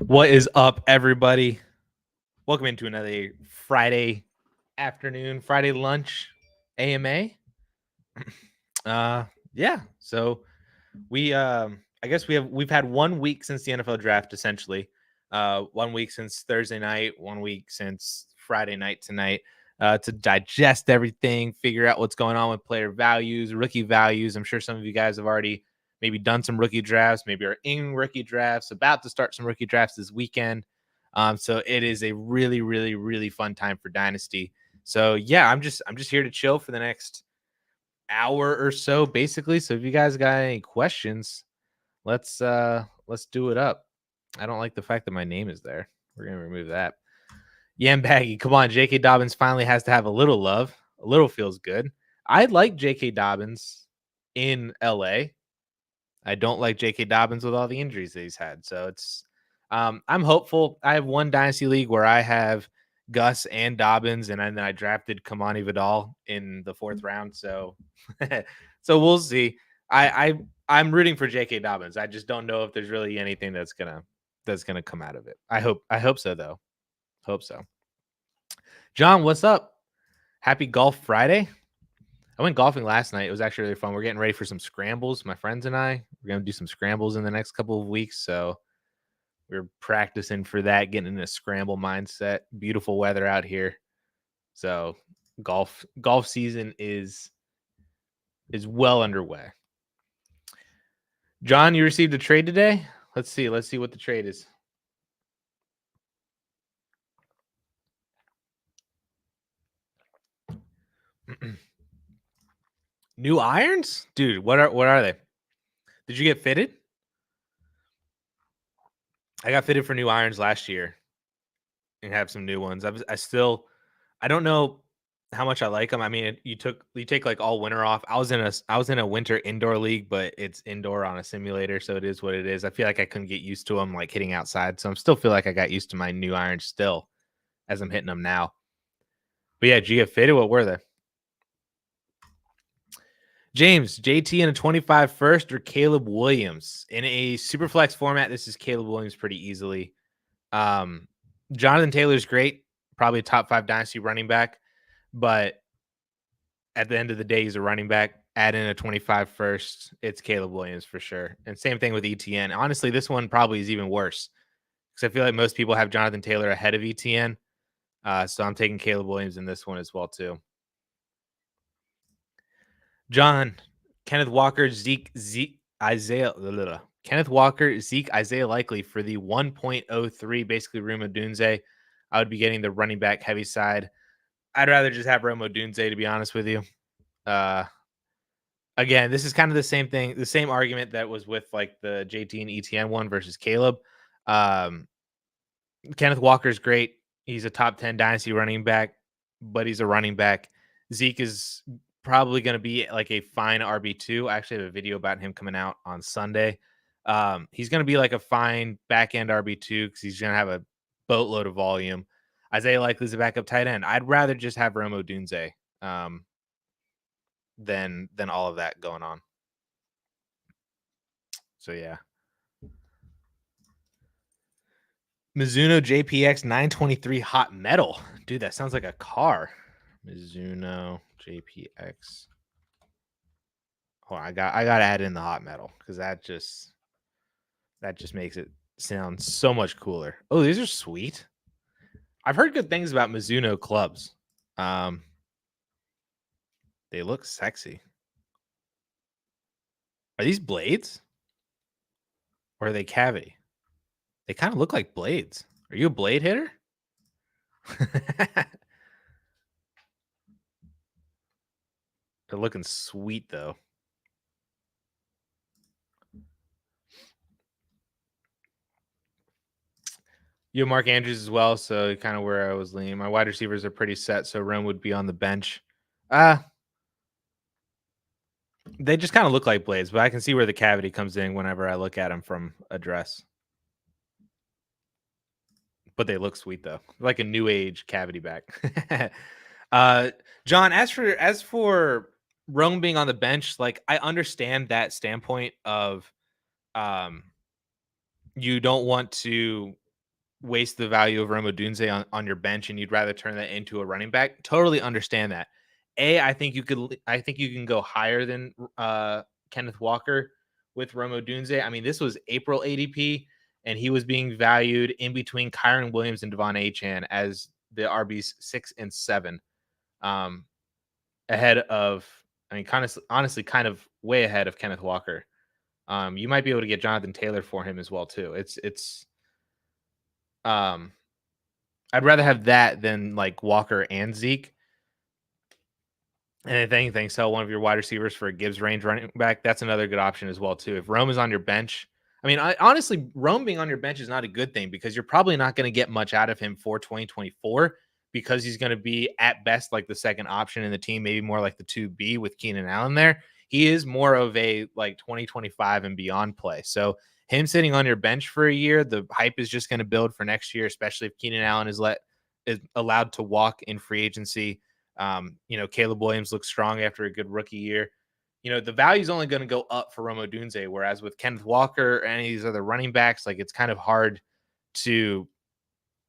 What is up, everybody? Welcome into another Friday afternoon, Friday lunch AMA. Yeah. So I guess we've had 1 week since the NFL draft, essentially. 1 week since Thursday night, 1 week since Friday night tonight, to digest everything, figure out what's going on with player values, rookie values. I'm sure some of you guys have already maybe done some rookie drafts, maybe are in rookie drafts, about to start some rookie drafts this weekend. So it is a really, really, really fun time for Dynasty. So yeah, I'm just here to chill for the next hour or so, basically. So if you guys got any questions, let's do it up. I don't like the fact that my name is there. We're gonna remove that. Yam Baggy, come on. J.K. Dobbins finally has to have a little love. A little feels good. I like J.K. Dobbins in LA. I don't like J.K. Dobbins with all the injuries that he's had. So it's I'm hopeful. I have one dynasty league where I have Gus and Dobbins, and then I drafted Kamani Vidal in the 4th round. So so we'll see. I'm rooting for J.K. Dobbins. I just don't know if there's really anything that's gonna come out of it. I hope so though. Hope so. John, what's up? Happy Golf Friday. I went golfing last night. It was actually really fun. We're getting ready for some scrambles. My friends and I, we're going to do some scrambles in the next couple of weeks. So we're practicing for that, getting in a scramble mindset. Beautiful weather out here. So golf season is well underway. John, you received a trade today? Let's see what the trade is. New irons? Dude, what are they? Did you get fitted? I got fitted for new irons last year and have some new ones. I don't know how much I like them. I mean, you take like all winter off. I was in a winter indoor league, but it's indoor on a simulator, so it is what it is. I feel like I couldn't get used to them like hitting outside, so I'm still feel like I got used to my new irons still as I'm hitting them now. But yeah, did you get fitted? What were they? James, JT in a 25 first or Caleb Williams in a Superflex format? This is Caleb Williams pretty easily. Jonathan Taylor's great, probably a top 5 dynasty running back, but at the end of the day, he's a running back. Add in a 25 first, it's Caleb Williams for sure. And same thing with ETN. Honestly, this one probably is even worse because I feel like most people have Jonathan Taylor ahead of ETN. So I'm taking Caleb Williams in this one as well too. John, Kenneth Walker, Zeke, Isaiah. Kenneth Walker, Zeke, Isaiah Likely for the 1.03, basically Rome Odunze. I would be getting the running back heavy side. I'd rather just have Rome Odunze, to be honest with you. Again, this is kind of the same thing, the same argument that was with like the JT and ETN one versus Caleb. Kenneth Walker's great. He's a top 10 dynasty running back, but he's a running back. Zeke is probably going to be like a fine RB2. I actually have a video about him coming out on Sunday. He's going to be like a fine back end RB2 because he's going to have a boatload of volume. Isaiah Likely is a backup tight end. I'd rather just have Rome Odunze than all of that going on. So yeah. Mizuno JPX 923 hot metal. Dude, that sounds like a car. Mizuno JPX. Oh, I got to add in the hot metal because that just makes it sound so much cooler. Oh, these are sweet. I've heard good things about Mizuno clubs. They look sexy. Are these blades? Or are they cavity? They kind of look like blades. Are you a blade hitter? They're looking sweet though. You have Mark Andrews as well, so kind of where I was leaning. My wide receivers are pretty set, so Ren would be on the bench. They just kind of look like blades, but I can see where the cavity comes in whenever I look at them from address. But they look sweet though, like a new age cavity back. John, as for Rome being on the bench, like I understand that standpoint of you don't want to waste the value of Rome Odunze on your bench and you'd rather turn that into a running back. Totally understand that. I think you can go higher than Kenneth Walker with Rome Odunze. I mean, this was April ADP, and he was being valued in between Kyron Williams and Devon Achan as the RBs 6 and 7, um, ahead of, I mean, kind of honestly, kind of way ahead of Kenneth Walker. You might be able to get Jonathan Taylor for him as well too. Um, I'd rather have that than like Walker and Zeke. And if anything, sell one of your wide receivers for a Gibbs range running back. That's another good option as well too. If Rome is on your bench, I mean, honestly, Rome being on your bench is not a good thing because you're probably not going to get much out of him for 2024 because he's going to be at best like the second option in the team, maybe more like the 2B with Keenan Allen there. He is more of a like 2025 and beyond play. So him sitting on your bench for a year, the hype is just going to build for next year, especially if Keenan Allen is allowed to walk in free agency. Caleb Williams looks strong after a good rookie year. The value is only going to go up for Rome Odunze, whereas with Kenneth Walker or any of these other running backs, like it's kind of hard to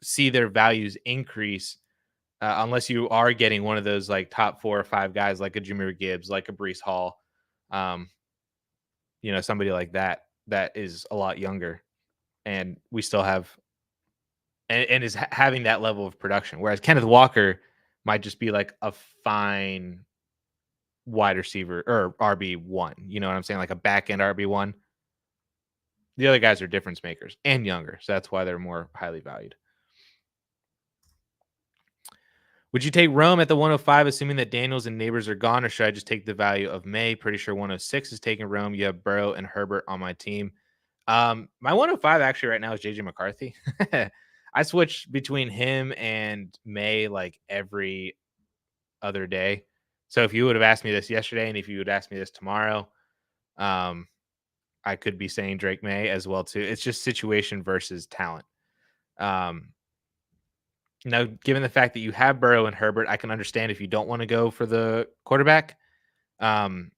see their values increase unless you are getting one of those like top 4 or 5 guys like a Jahmyr Gibbs, like a Breece Hall, um, somebody like that is a lot younger and we still have and is having that level of production. Whereas Kenneth Walker might just be like a fine wide receiver or RB1. You know what I'm saying? Like a back end RB1. The other guys are difference makers and younger. So that's why they're more highly valued. Would you take Rome at the 105, assuming that Daniels and Neighbors are gone, or should I just take the value of May? Pretty sure 106 is taking Rome. You have Burrow and Herbert on my team. My 105 actually right now is JJ McCarthy. I switch between him and May like every other day. So if you would have asked me this yesterday and if you would ask me this tomorrow, I could be saying Drake May as well too. It's just situation versus talent. Now, given the fact that you have Burrow and Herbert, I can understand if you don't want to go for the quarterback. One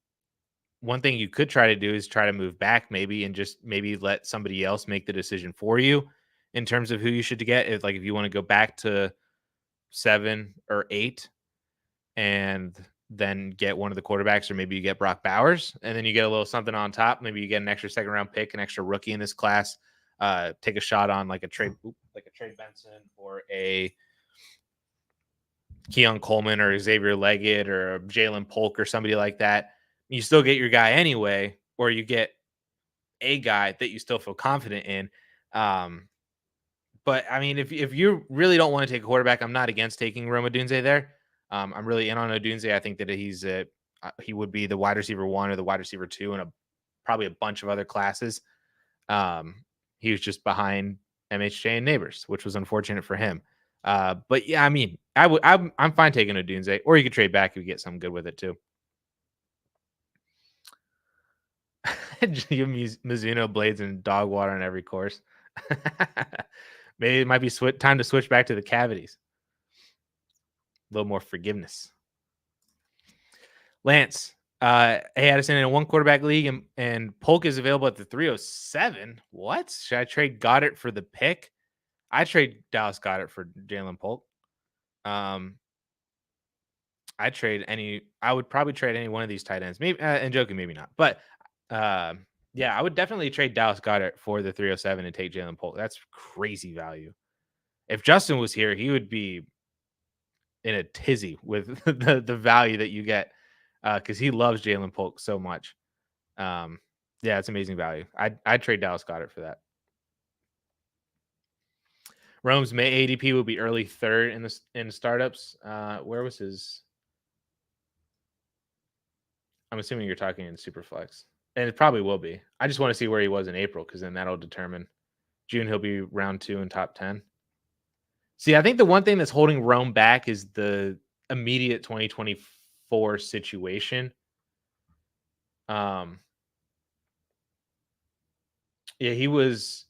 thing you could try to do is try to move back maybe and just maybe let somebody else make the decision for you in terms of who you should get. If you want to go back to 7 or 8 and then get one of the quarterbacks, or maybe you get Brock Bowers and then you get a little something on top. Maybe you get an extra second round pick, an extra rookie in this class. Take a shot on like a Trey Benson or a Keon Coleman or Xavier Leggett or Jalen Polk or somebody like that. You still get your guy anyway, or you get a guy that you still feel confident in. But I mean, if you really don't want to take a quarterback, I'm not against taking Rome Odunze there. I'm really in on Odunze. I think that he would be the wide receiver 1 or the wide receiver 2 in probably a bunch of other classes. He was just behind MHJ and Neighbors, which was unfortunate for him. But yeah, I mean, I'm fine taking Odunze, or you could trade back if you get something good with it too. Mizuno blades and dog water on every course. Maybe it might be time to switch back to the cavities. A little more forgiveness. Lance, hey Addison, in a 1 quarterback league, and Polk is available at the 307. What? Should I trade Goddard for the pick? I trade Dallas Goddard for Jalen Polk. I would probably trade any one of these tight ends. Maybe and joking, maybe not. But yeah, I would definitely trade Dallas Goddard for the 307 and take Jalen Polk. That's crazy value. If Justin was here, he would be in a tizzy with the value that you get because he loves Jalen Polk so much. Yeah, it's amazing value. I'd trade Dallas Goddard for that. Rome's May ADP will be early 3rd in the startups. Where was his? I'm assuming you're talking in Superflex, and it probably will be. I just want to see where he was in April because then that'll determine. June he'll be round 2 in top 10. See, I think the one thing that's holding Rome back is the immediate 2024 situation. Yeah, he was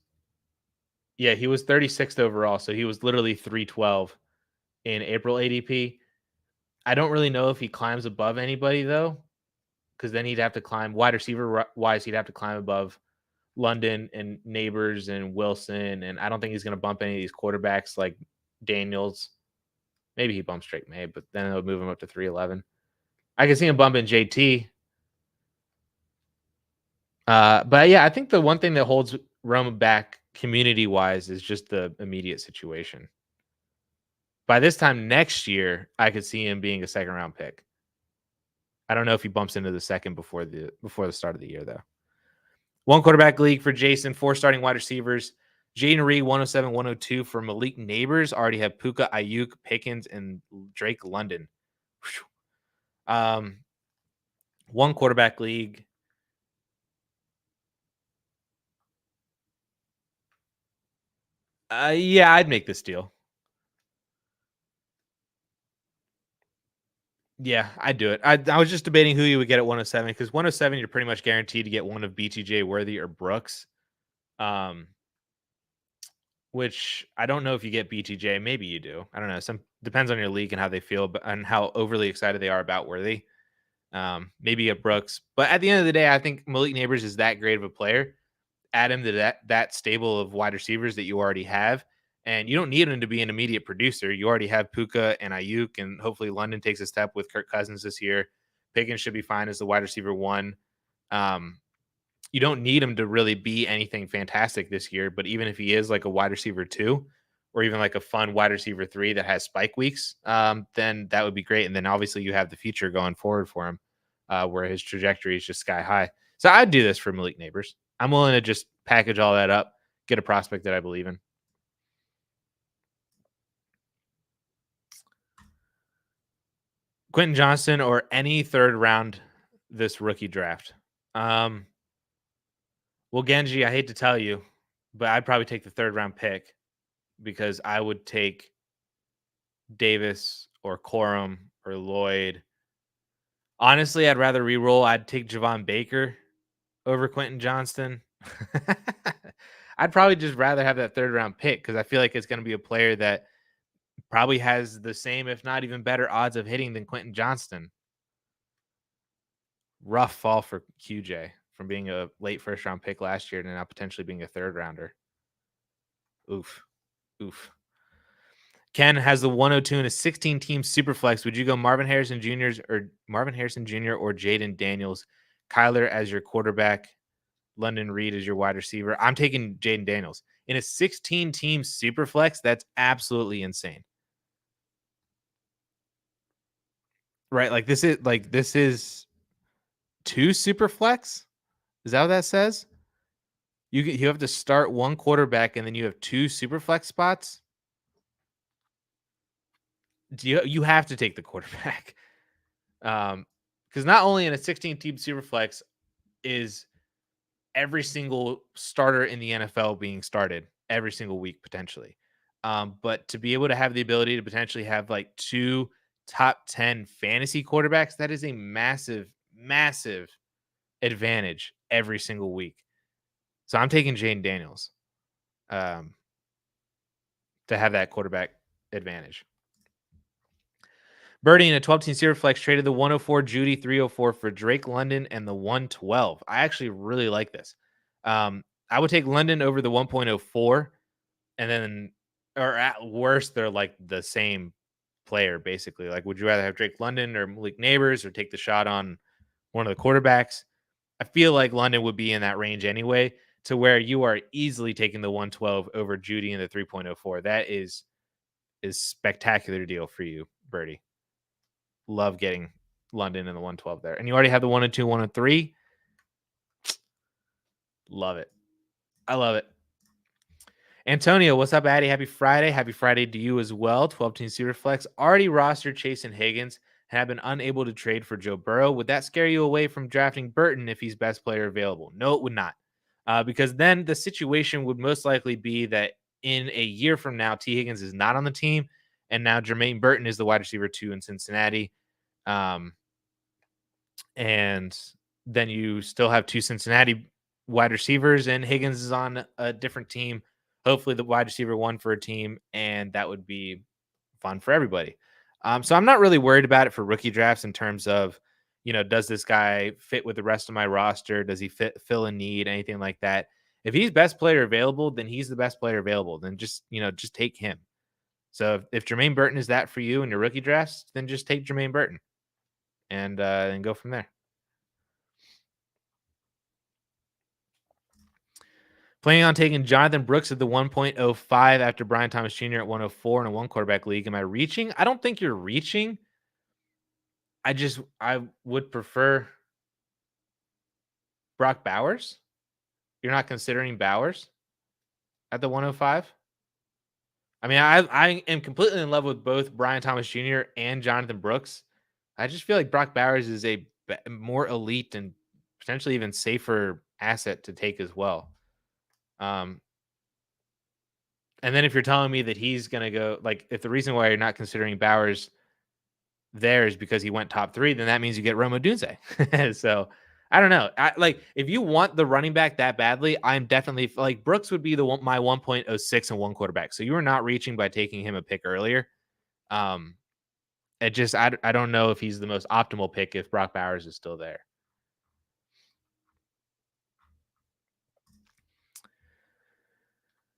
36th overall, so he was literally 312 in April ADP. I don't really know if he climbs above anybody though, because then he'd have to climb wide receiver wise. He'd have to climb above London and Neighbors and Wilson, and I don't think he's going to bump any of these quarterbacks like Daniels. Maybe he bumps Drake May, but then they'll move him up to 311. I can see him bumping JT. But yeah, I think the one thing that holds Rome back community wise is just the immediate situation. By this time next year, I could see him being a second round pick. I don't know if he bumps into the second before the start of the year though. One quarterback league for Jason, 4 starting wide receivers. Jaden Reed, 107, 102 for Malik Neighbors. Already have Puka, Ayuk, Pickens, and Drake London. One quarterback league. Yeah, I'd make this deal. Yeah, I'd do it. I was just debating who you would get at 107 because 107, you're pretty much guaranteed to get one of BTJ Worthy or Brooks. Um, which I don't know if you get BTJ. Maybe you do. I don't know. Some depends on your league and how they feel, but and how overly excited they are about Worthy. Maybe get Brooks, but at the end of the day, I think Malik Neighbors is that great of a player. Add him to that stable of wide receivers that you already have, and you don't need him to be an immediate producer. You already have Puka and Ayuk, and hopefully London takes a step with Kirk Cousins this year. Pickens should be fine as the wide receiver one. Um, you don't need him to really be anything fantastic this year, but even if he is like a wide receiver two, or even like a fun wide receiver three that has spike weeks, then that would be great. And then obviously you have the future going forward for him, where his trajectory is just sky high. So I'd do this for Malik Neighbors. I'm willing to just package all that up, get a prospect that I believe in. Quentin Johnston or any third round this rookie draft. Well, Genji, I hate to tell you, but I'd probably take the third round pick because I would take Davis or Corum or Lloyd. Honestly, I'd rather re-roll. I'd take Javon Baker over Quentin Johnston. I'd probably just rather have that third round pick because I feel like it's going to be a player that probably has the same, if not even better, odds of hitting than Quentin Johnston. Rough fall for QJ from being a late first round pick last year to now potentially being a third rounder. Oof. Oof. Ken has the 102 in a 16 team Superflex. Would you go Marvin Harrison Jr. or Jaden Daniels? Kyler as your quarterback, London Reed as your wide receiver. I'm taking Jaden Daniels. In a 16 team Superflex, that's absolutely insane. Right? This is 2 Superflex? Is that what that says? You have to start one quarterback and then you have 2 Superflex spots? You have to take the quarterback. Because not only in a 16 team Superflex is every single starter in the NFL being started every single week potentially. But to be able to have the ability to potentially have like 2 top 10 fantasy quarterbacks, that is a massive, massive advantage every single week. So I'm taking Jane Daniels to have that quarterback advantage. Birdie in a 12-team Superflex traded the 104 Judy 304 for Drake London and the 112. I actually really like this. I would take London over the 1.04, and then, or at worst, they're like the same player basically. Like, would you rather have Drake London or Malik Neighbors or take the shot on one of the quarterbacks? I feel like London would be in that range anyway, to where you are easily taking the 112 over Judy and the 3.04. That is spectacular deal for you, Birdie. Love getting London in the 112 there. And you already have the 102, 103. Love it. I love it. Antonio, what's up, Addy? Happy Friday. Happy Friday to you as well. 12-team Superflex. Already rostered Chase and Higgins. Have been unable to trade for Joe Burrow. Would that scare you away from drafting Burton if he's best player available? No, it would not. Because then the situation would most likely be that in a year from now, T. Higgins is not on the team. And now Jermaine Burton is the wide receiver 2 in Cincinnati. And then you still have 2 Cincinnati wide receivers, and Higgins is on a different team. Hopefully the wide receiver 1 for a team, and that would be fun for everybody. So I'm not really worried about it for rookie drafts in terms of, does this guy fit with the rest of my roster? Does he fill a need? Anything like that? If he's best player available, then he's the best player available. Then just take him. So if Jermaine Burton is that for you in your rookie drafts, then just take Jermaine Burton and go from there. Planning on taking Jonathan Brooks at the 1.05 after Brian Thomas Jr. at 104 in a one quarterback league. Am I reaching? I don't think you're reaching. I would prefer Brock Bowers. You're not considering Bowers at the 105? I mean, I am completely in love with both Brian Thomas Jr. and Jonathan Brooks. I just feel like Brock Bowers is a more elite and potentially even safer asset to take as well. Um, and then if you're telling me that he's going to go, like, if the reason why you're not considering Bowers there is because he went top 3, then that means you get Rome Odunze. So I don't know. If you want the running back that badly, I'm definitely like Brooks would be my 1.06 and one quarterback. So you are not reaching by taking him a pick earlier. I don't know if he's the most optimal pick if Brock Bowers is still there.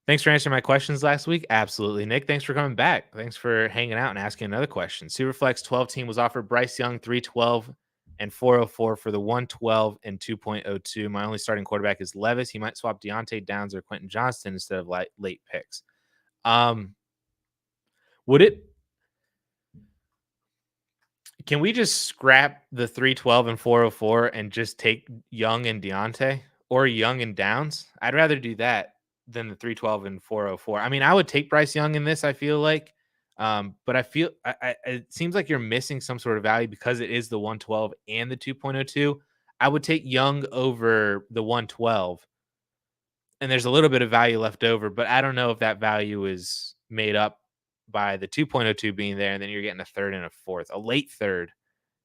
Thanks for answering my questions last week. Absolutely, Nick. Thanks for coming back. Thanks for hanging out and asking another question. Superflex 12 team was offered Bryce Young 312 and 404 for the 112 and 2.02. My only starting quarterback is Levis. He might swap Deontay Downs or Quentin Johnston instead of late picks. Would it? Can we just scrap the 312 and 404 and just take Young and Deontay or Young and Downs? I'd rather do that than the 312 and 404. I mean, I would take Bryce Young in this, I feel like. But I feel it seems like you're missing some sort of value because it is the 112 and the 2.02. I would take Young over the 112. And there's a little bit of value left over, but I don't know if that value is made up by the 2.02 being there, and then you're getting a third and a fourth, a late third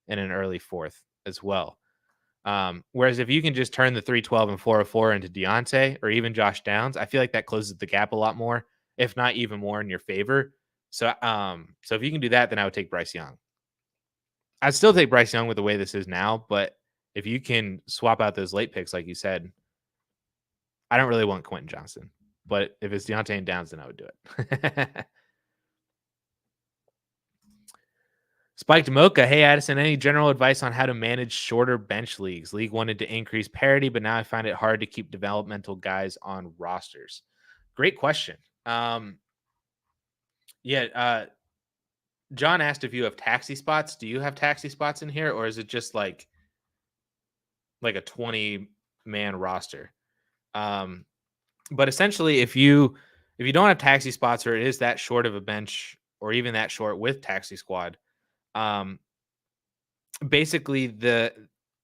and an early fourth as well. Whereas if you can just turn the 312 and 404 into Deontay or even Josh Downs, I feel like that closes the gap a lot more, if not even more in your favor. So if you can do that, then I would take Bryce Young. I'd still take Bryce Young with the way this is now, but if you can swap out those late picks, like you said, I don't really want Quentin Johnston, but if it's Deontay and Downs, then I would do it. Spiked Mocha. Hey, Addison, any general advice on how to manage shorter bench leagues? League wanted to increase parity, but now I find it hard to keep developmental guys on rosters. Great question. John asked if you have taxi spots. Do you have taxi spots in here, or is it just like a 20-man roster? But essentially, if you don't have taxi spots or it is that short of a bench or even that short with taxi squad, basically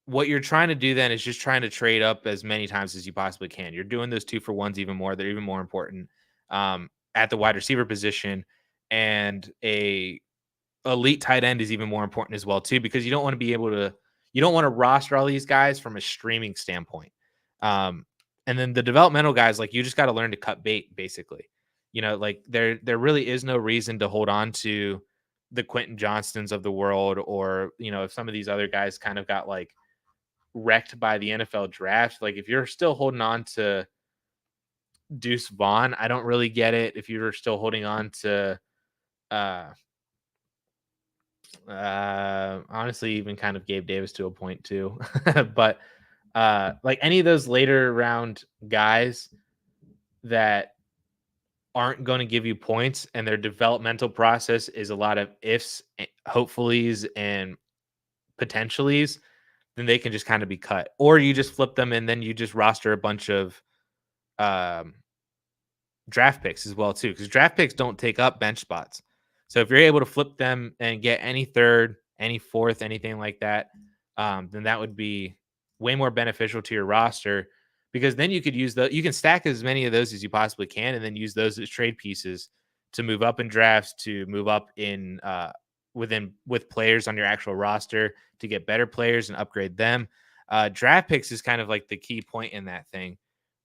what you're trying to do then is just trying to trade up as many times as you possibly can. You're doing those 2-for-1s even more. They're even more important at the wide receiver position, and a elite tight end is even more important as well too, because you don't want to roster all these guys from a streaming standpoint. And then the developmental guys, like, you just got to learn to cut bait, basically. Like there really is no reason to hold on to the Quentin Johnstons of the world, or, if some of these other guys kind of got like wrecked by the NFL draft, like if you're still holding on to Deuce Vaughn, I don't really get it. If you're still holding on to, honestly, even kind of Gabe Davis to a point too, but like any of those later round guys that aren't going to give you points and their developmental process is a lot of ifs, hopefullys, and potentiallys, then they can just kind of be cut. Or you just flip them and then you just roster a bunch of draft picks as well too, because draft picks don't take up bench spots. So if you're able to flip them and get any third, any fourth, anything like that, then that would be way more beneficial to your roster, because then you could you can stack as many of those as you possibly can, and then use those as trade pieces to move up in drafts, to move up in with players on your actual roster, to get better players and upgrade them. Draft picks is kind of like the key point in that thing,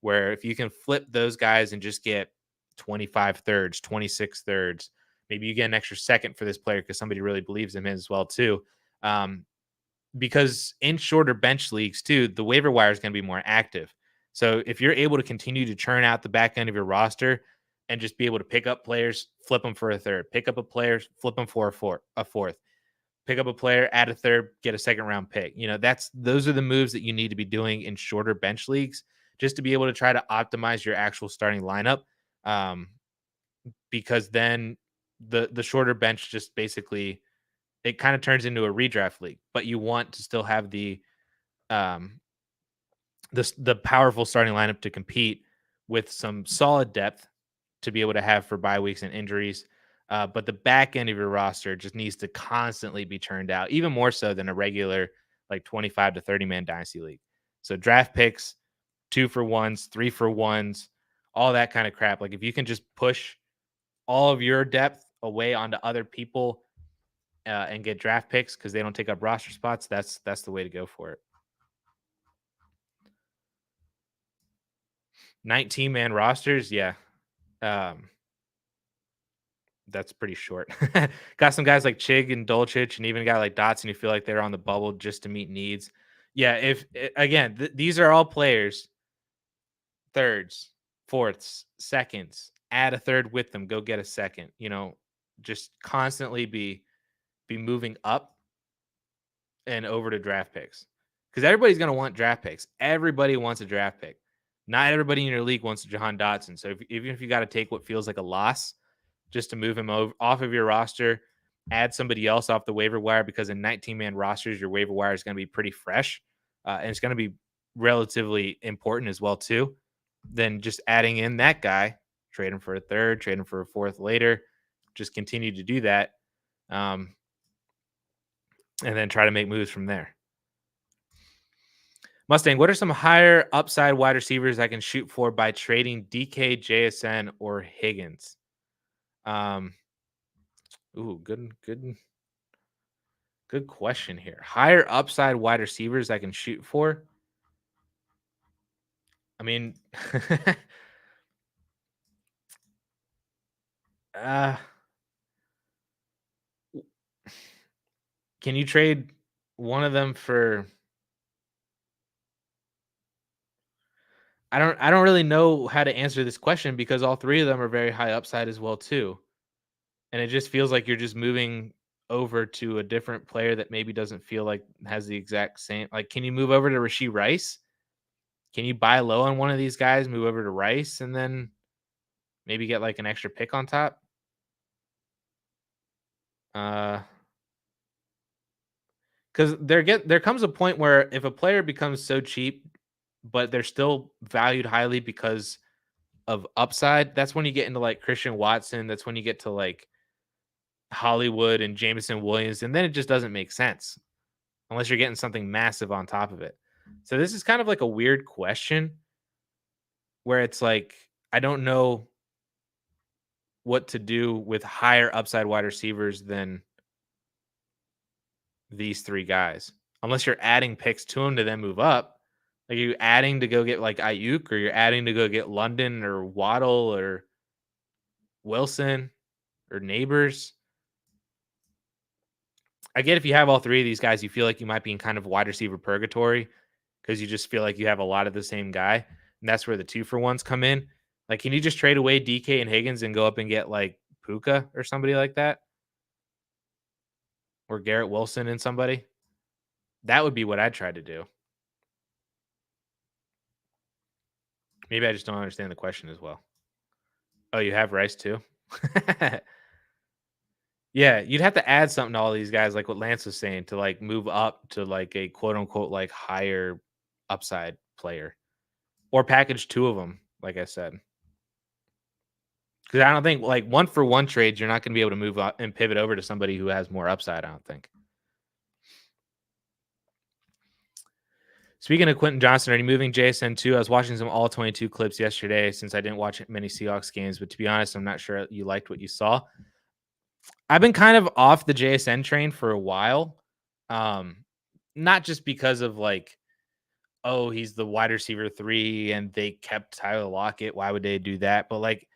where if you can flip those guys and just get 25 thirds, 26 thirds, maybe you get an extra second for this player because somebody really believes him in as well too. Because in shorter bench leagues too, the waiver wire is going to be more active. So if you're able to continue to churn out the back end of your roster and just be able to pick up players, flip them for a third, pick up a player, flip them for a fourth, pick up a player, add a third, get a second round pick. Those are the moves that you need to be doing in shorter bench leagues just to be able to try to optimize your actual starting lineup. Um, because then the shorter bench just basically it kind of turns into a redraft league, but you want to still have um the powerful starting lineup to compete with some solid depth to be able to have for bye weeks and injuries. But the back end of your roster just needs to constantly be churned out, even more so than a regular like 25 to 30 man dynasty league. So draft picks, 2-for-1s, 3-for-1s, all that kind of crap. Like if you can just push all of your depth away onto other people and get draft picks because they don't take up roster spots, that's the way to go for it. 19-man rosters, yeah. Um, that's pretty short. Got some guys like Chig and Dolchich, and even a guy like Dotson who feel like they're on the bubble just to meet needs. Yeah, if again, these are all players, thirds, fourths, seconds. Add a third with them, go get a second. Just constantly be moving up and over to draft picks because everybody's going to want draft picks. Everybody wants a draft pick. Not everybody in your league wants Jahan Dotson. So even if you got to take what feels like a loss just to move him off of your roster, add somebody else off the waiver wire because in 19-man rosters, your waiver wire is going to be pretty fresh and it's going to be relatively important as well too. Then just adding in that guy, trade him for a third, trade him for a fourth later, just continue to do that. And then try to make moves from there. Mustang, what are some higher upside wide receivers I can shoot for by trading DK, JSN, or Higgins? Good question here. Higher upside wide receivers I can shoot for. I mean, can you trade one of them for? I don't really know how to answer this question because all three of them are very high upside as well too. And it just feels like you're just moving over to a different player that maybe doesn't feel like has the exact same. Like, can you move over to Rashee Rice? Can you buy low on one of these guys, move over to Rice, and then maybe get like an extra pick on top? Because there comes a point where if a player becomes so cheap, but they're still valued highly because of upside, that's when you get into like Christian Watson. That's when you get to like Hollywood and Jameson Williams, and then it just doesn't make sense unless you're getting something massive on top of it. So this is kind of like a weird question where it's like I don't know what to do with higher upside wide receivers than these three guys. Unless you're adding picks to them to then move up. Like, are you adding to go get like Ayuk, or you're adding to go get London or Waddle or Wilson or Neighbors? I get if you have all three of these guys, you feel like you might be in kind of wide receiver purgatory because you just feel like you have a lot of the same guy. And that's where the 2-for-1s come in. Like, can you just trade away DK and Higgins and go up and get like Puka or somebody like that? Or Garrett Wilson and somebody? That would be what I'd try to do. Maybe I just don't understand the question as well. Oh, you have Rice too? Yeah, you'd have to add something to all these guys, like what Lance was saying, to like move up to like a quote unquote like higher upside player, or package two of them, like I said. Because I don't think like 1-for-1 trades, you're not going to be able to move up and pivot over to somebody who has more upside. I don't think. Speaking of Quentin Johnson, are you moving JSN too? I was watching some all 22 clips yesterday since I didn't watch many Seahawks games, but to be honest, I'm not sure you liked what you saw. I've been kind of off the JSN train for a while. Not just because of like, oh, he's the wide receiver 3 and they kept Tyler Lockett. Why would they do that? But like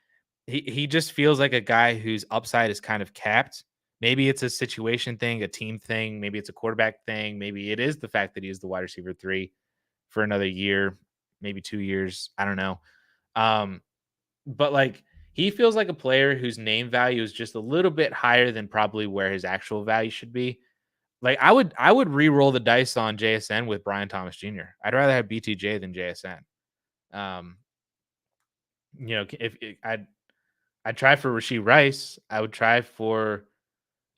he just feels like a guy whose upside is kind of capped. Maybe it's a situation thing, a team thing, maybe it's a quarterback thing, maybe it is the fact that he is the wide receiver 3 for another year. maybe 2 years. I don't know. Um, but like he feels like a player whose name value is just a little bit higher than probably where his actual value should be. Like I would re-roll the dice on JSN with Brian Thomas Jr. I'd rather have BTJ than JSN. Um, if I'd try for Rasheed Rice, I would try for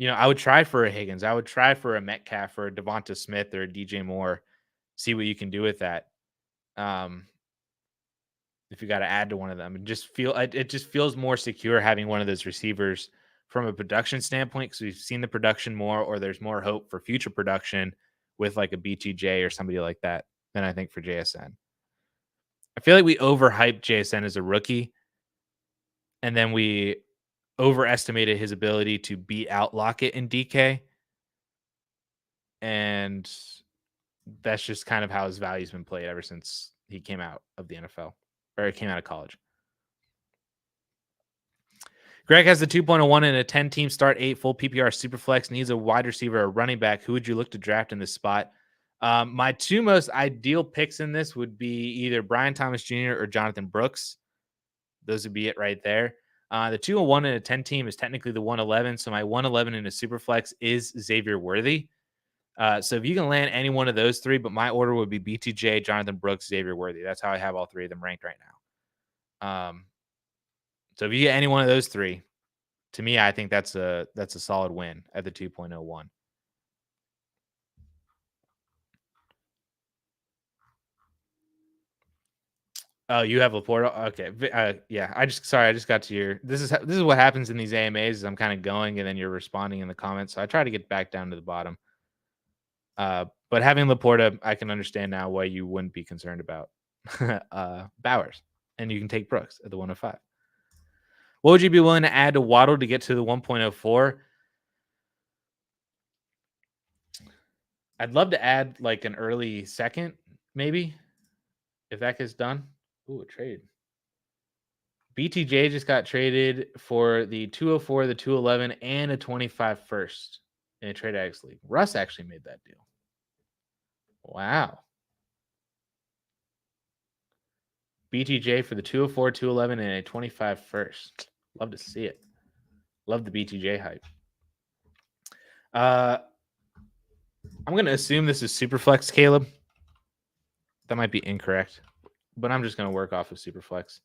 I would try for a Higgins, I would try for a Metcalf or a Devonta Smith or a DJ Moore. See what you can do with that. Um, if you got to add to one of them, and it just feels more secure having one of those receivers from a production standpoint because we've seen the production more, or there's more hope for future production with like a BTJ or somebody like that than I think for JSN. I feel like we overhyped JSN as a rookie, and then we overestimated his ability to beat out Lockett and DK, and that's just kind of how his value's been played ever since he came out of the NFL or he came out of college. Greg has the 2.01 and a 10-team start 8 full PPR Superflex, needs a wide receiver or running back. Who would you look to draft in this spot? My two most ideal picks in this would be either Brian Thomas Jr. or Jonathan Brooks. Those would be it right there. The 201 and a 10 team is technically the 111. So my 111 in a Superflex is Xavier Worthy. So if you can land any one of those three, but my order would be BTJ, Jonathan Brooks, Xavier Worthy. That's how I have all three of them ranked right now. So if you get any one of those three, to me, I think that's a solid win at the 2.01. Oh, you have Laporta. Okay. Yeah. I just got to your. This is what happens in these AMAs. Is I'm kind of going, and then you're responding in the comments. So I try to get back down to the bottom. But having Laporta, I can understand now why you wouldn't be concerned about Bowers, and you can take Brooks at the 105. What would you be willing to add to Waddle to get to the 1.04? I'd love to add like an early second, maybe, if that gets done. Ooh, a trade. BTJ just got traded for the 204, the 211, and a 25 first in a trade addicts league. Russ actually made that deal. Wow. BTJ for the 204, 211, and a 25 first. Love to see it. Love the BTJ hype. I'm going to assume this is Superflex, Caleb. That might be incorrect, but I'm just going to work off of Superflex.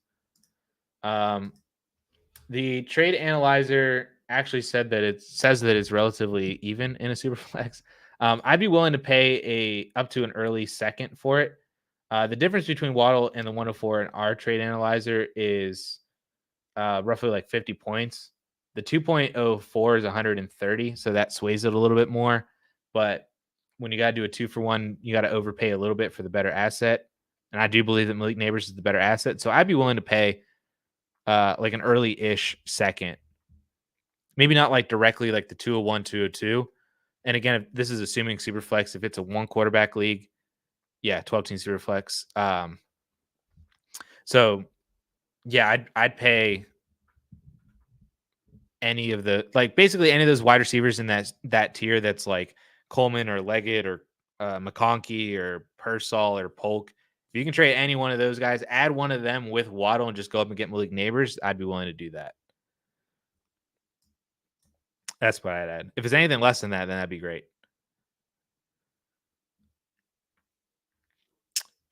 The trade analyzer actually said that it says that it's relatively even in a Superflex. I'd be willing to pay up to an early second for it. The difference between Waddle and the 104 in our trade analyzer is roughly like 50 points. The 2.04 is 130, so that sways it a little bit more. But when you got to do a 2-for-1, you got to overpay a little bit for the better asset. And I do believe that Malik Neighbors is the better asset. So I'd be willing to pay like an early-ish second. Maybe not like directly like the 201, 202. And again, if this is assuming Superflex, if it's a one quarterback league, yeah, 12-team Superflex. So yeah, I'd pay any of the basically any of those wide receivers in that tier that's like Coleman or Leggett or McConkey or Pearsall or Polk. If you can trade any one of those guys, add one of them with Waddle and just go up and get Malik Neighbors, I'd be willing to do that. That's what I'd add. If it's anything less than that, then that'd be great.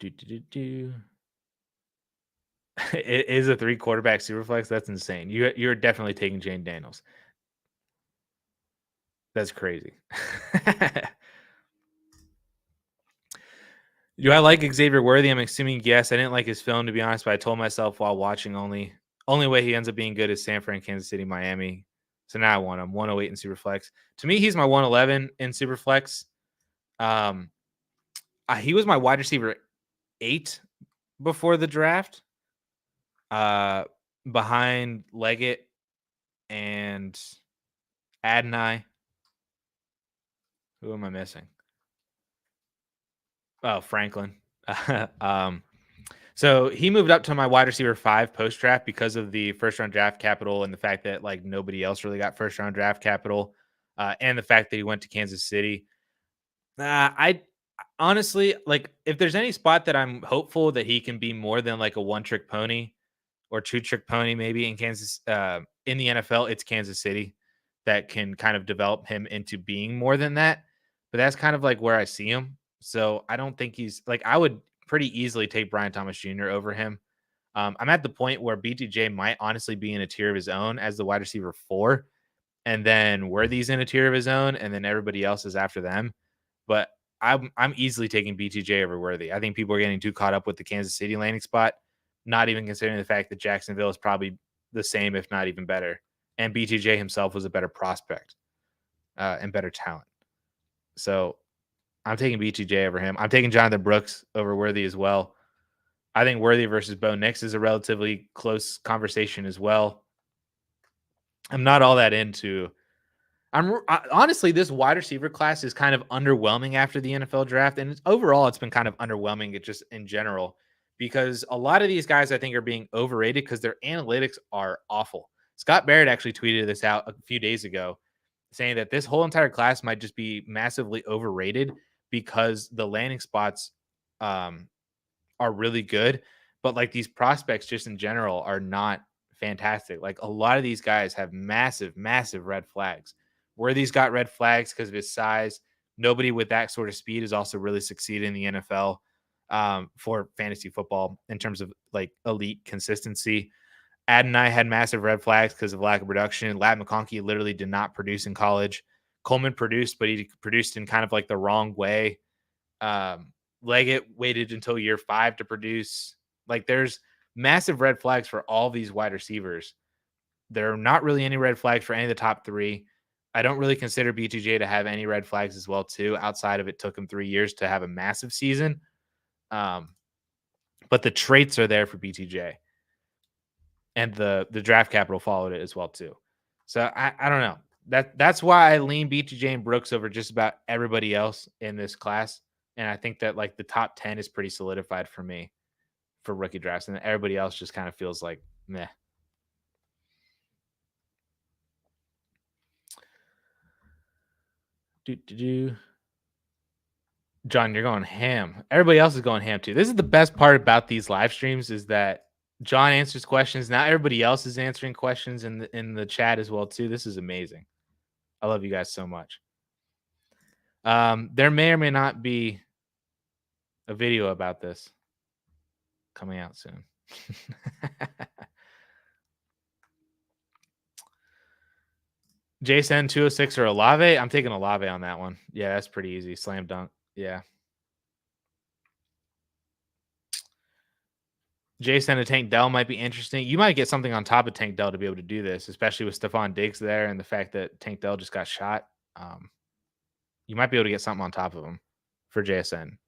It is a 3 quarterback Superflex. That's insane. You're definitely taking Jane Daniels. That's crazy. Do I like Xavier Worthy? I'm assuming yes. I didn't like his film, to be honest, but I told myself while watching only way he ends up being good is San Fran, Kansas City, Miami. So now I want him 108 in Superflex. To me, he's my 111 in Superflex. He was my wide receiver 8 before the draft, behind Leggett and Adonai. Who am I missing? Oh, Franklin. So he moved up to my wide receiver 5 post draft because of the first round draft capital and the fact that like nobody else really got first round draft capital, and the fact that he went to Kansas City. Honestly, like if there's any spot that I'm hopeful that he can be more than like a one trick pony or two trick pony, maybe in the NFL, it's Kansas City that can kind of develop him into being more than that. But that's kind of like where I see him. So I don't think he's like I would pretty easily take Brian Thomas Jr. over him. I'm at the point where BTJ might honestly be in a tier of his own as the wide receiver 4, and then Worthy's in a tier of his own, and then everybody else is after them. But I'm easily taking BTJ over Worthy. I think people are getting too caught up with the Kansas City landing spot, not even considering the fact that Jacksonville is probably the same, if not even better. And BTJ himself was a better prospect and better talent. So I'm taking BTJ over him. I'm taking Jonathan Brooks over Worthy as well. I think Worthy versus Bo Nix is a relatively close conversation as well. I'm not all that into. Honestly, this wide receiver class is kind of underwhelming after the NFL draft, and overall, it's been kind of underwhelming. It just in general because a lot of these guys I think are being overrated because their analytics are awful. Scott Barrett actually tweeted this out a few days ago, saying that this whole entire class might just be massively overrated because the landing spots um, are really good, but like these prospects just in general are not fantastic. Like a lot of these guys have massive, massive red flags. Worthy's got red flags because of his size. Nobody with that sort of speed has also really succeeded in the NFL for fantasy football in terms of like elite consistency. Ad and I had massive red flags because of lack of production. Lat McConkey literally did not produce in college. Coleman produced, but he produced in kind of like the wrong way. Leggett waited until year 5 to produce. Like there's massive red flags for all these wide receivers. There are not really any red flags for any of the top 3. I don't really consider BTJ to have any red flags as well too. Outside of it took him 3 years to have a massive season. But the traits are there for BTJ, and the draft capital followed it as well too. So I don't know. That's why I lean BTJ and Brooks over just about everybody else in this class. And I think that like the top 10 is pretty solidified for me for rookie drafts, and everybody else just kind of feels like meh. John, you're going ham. Everybody else is going ham too. This is the best part about these live streams is that John answers questions. Now everybody else is answering questions in the chat as well too. This is amazing. I love you guys so much. There may or may not be a video about this coming out soon. Jason 206 or Olave? I'm taking Olave on that one. Yeah, that's pretty easy. Slam dunk. Yeah. Jason and Tank Dell might be interesting. You might get something on top of Tank Dell to be able to do this, especially with Stephon Diggs there and the fact that Tank Dell just got shot. You might be able to get something on top of him for JSN. And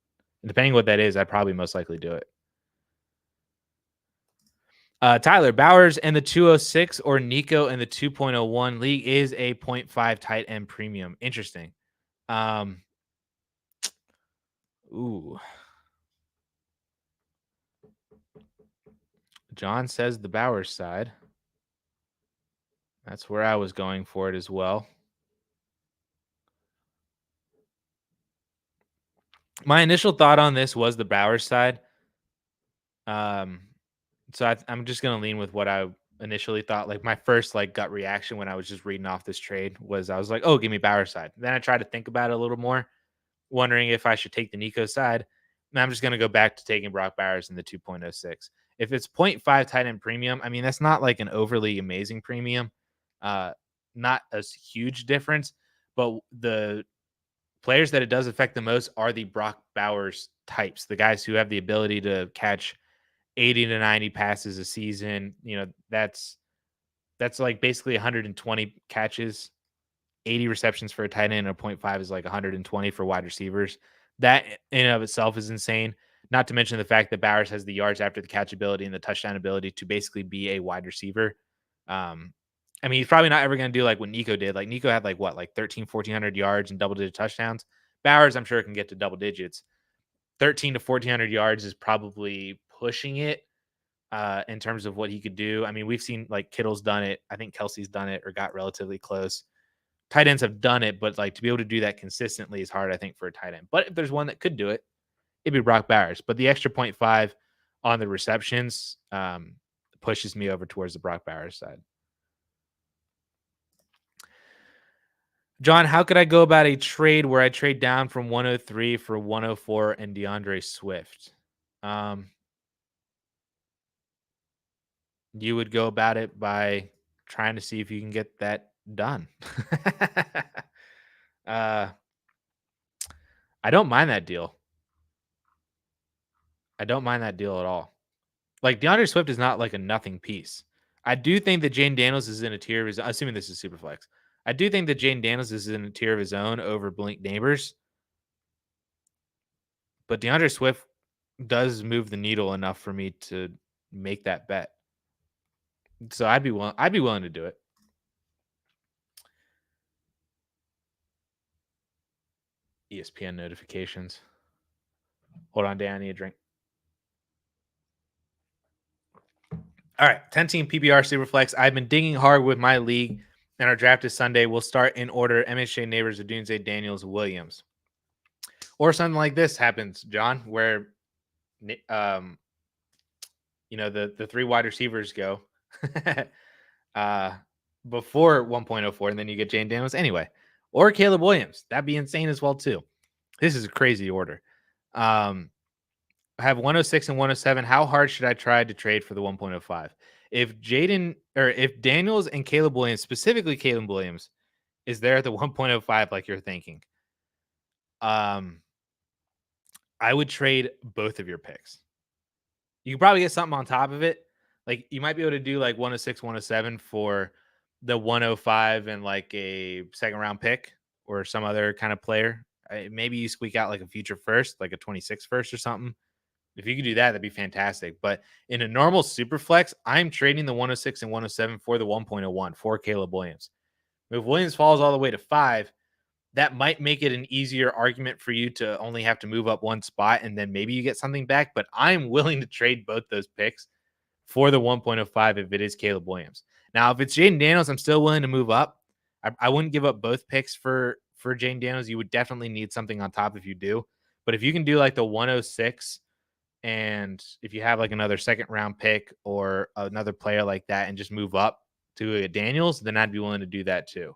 depending what that is, I'd probably most likely do it. Tyler Bowers and the 206 or Nico and the 2.01 league is a 0.5 tight end premium. Interesting. Ooh. John says the Bowers side. That's where I was going for it as well. My initial thought on this was the Bowers side. So I'm just going to lean with what I initially thought. Like my first like gut reaction when I was just reading off this trade was I was like, oh, give me Bowers side. Then I tried to think about it a little more, wondering if I should take the Nico side. And I'm just going to go back to taking Brock Bowers in the 2.06. If it's 0.5 tight end premium, I mean, that's not like an overly amazing premium. Not a huge difference, but the players that it does affect the most are the Brock Bowers types, the guys who have the ability to catch 80 to 90 passes a season. You know, that's like basically 120 catches, 80 receptions for a tight end, and a 0.5 is like 120 for wide receivers. That in and of itself is insane. Not to mention the fact that Bowers has the yards after the catch ability and the touchdown ability to basically be a wide receiver. I mean, he's probably not ever going to do like what Nico did. Like Nico had like 1,400 yards and double-digit touchdowns. Bowers, I'm sure, can get to double digits. 13 to 1,400 yards is probably pushing it in terms of what he could do. I mean, we've seen like Kittle's done it. I think Kelsey's done it or got relatively close. tight ends have done it, but like to be able to do that consistently is hard, I think, for a tight end. But if there's one that could do it, it'd be Brock Bowers. But the extra 0.5 on the receptions pushes me over towards the Brock Bowers side. John, how could I go about a trade where I trade down from 103 for 104 and DeAndre Swift? Um, you would go about it by trying to see if you can get that done. uh, I don't mind that deal. I don't mind that deal at all. Like DeAndre Swift is not like a nothing piece. I do think that Jane Daniels is in a tier of his. Assuming this is Superflex, I do think that Jane Daniels is in a tier of his own over Blink Neighbors. But DeAndre Swift does move the needle enough for me to make that bet. So I'd be willing to do it. ESPN notifications. Hold on, Dan. I need a drink. All right, 10-team PPR Superflex. I've been digging hard with my league, and our draft is Sunday. We'll start in order: MHJ, Neighbors, Odunze, Daniels, Williams. Or something like this happens, John, where the three wide receivers go before 1.04, and then you get Jane Daniels anyway, or Caleb Williams. That'd be insane as well too. This is a crazy order. I have 106 and 107. How hard should I try to trade for the 1.05? If Daniels and Caleb Williams, specifically Caleb Williams, is there at the 1.05 like you're thinking, I would trade both of your picks. You could probably get something on top of it. Like you might be able to do like 106, 107 for the 105 and like a second round pick or some other kind of player. Maybe you squeak out like a future first, like a 26 first or something. If you could do that, that'd be fantastic. But in a normal super flex, I'm trading the 106 and 107 for the 1.01 for Caleb Williams. If Williams falls all the way to 5, that might make it an easier argument for you to only have to move up one spot and then maybe you get something back. But I'm willing to trade both those picks for the 1.05 if it is Caleb Williams. Now, if it's Jaden Daniels, I'm still willing to move up. I wouldn't give up both picks for Jaden Daniels. You would definitely need something on top if you do. But if you can do like the 106, and if you have like another second round pick or another player like that and just move up to a Daniels, then I'd be willing to do that too.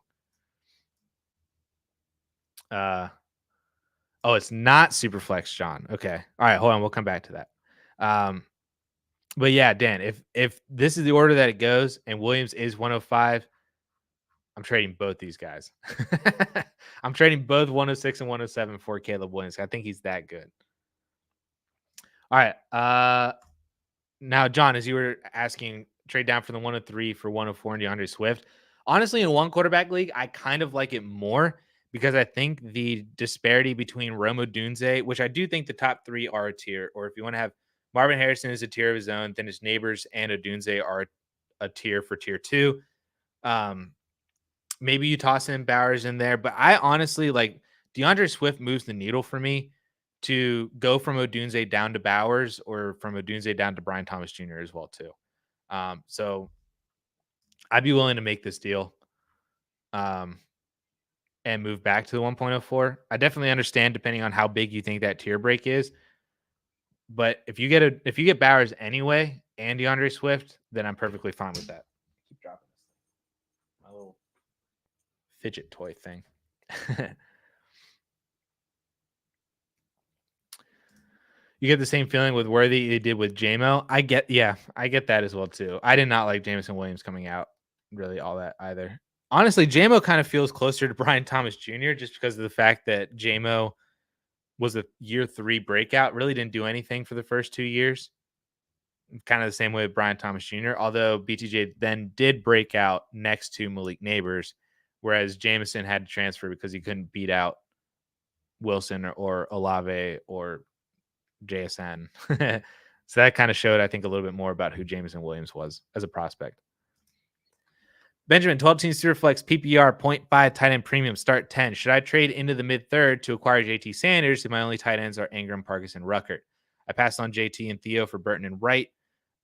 It's not Superflex, John. Okay. All right, hold on. We'll come back to that. But yeah, Dan, if this is the order that it goes and Williams is 105, I'm trading both these guys. I'm trading both 106 and 107 for Caleb Williams. I think he's that good. All right. Now, John, as you were asking, trade down from the 103 for 104 and DeAndre Swift. Honestly, in one quarterback league, I kind of like it more because I think the disparity between Rome Odunze, which I do think the top 3 are a tier, or if you want to have Marvin Harrison is a tier of his own, then his Neighbors and Odunze are a tier for tier 2. Maybe you toss in Bowers in there, but I honestly like DeAndre Swift moves the needle for me to go from Odunze down to Bowers or from Odunze down to Brian Thomas Jr. as well too. So I'd be willing to make this deal and move back to the 1.04. I definitely understand depending on how big you think that tier break is. But if you get Bowers anyway and DeAndre Swift, then I'm perfectly fine with that. Keep dropping this. My little fidget toy thing. You get the same feeling with Worthy you did with JMO. I get that as well too. I did not like Jameson Williams coming out really all that either. Honestly, JMO kind of feels closer to Brian Thomas Jr. just because of the fact that JMO was a year 3 breakout, really didn't do anything for the first 2 years. Kind of the same way with Brian Thomas Jr., although BTJ then did break out next to Malik Neighbors, whereas Jameson had to transfer because he couldn't beat out Wilson or Olave or JSN. So that kind of showed, I think, a little bit more about who Jameson Williams was as a prospect. Benjamin, 12-team Superflex PPR 0.5 tight end premium start 10. Should I trade into the mid-third to acquire JT Sanders if my only tight ends are Ingram, Parkinson, Ruckert? I passed on JT and Theo for Burton and Wright.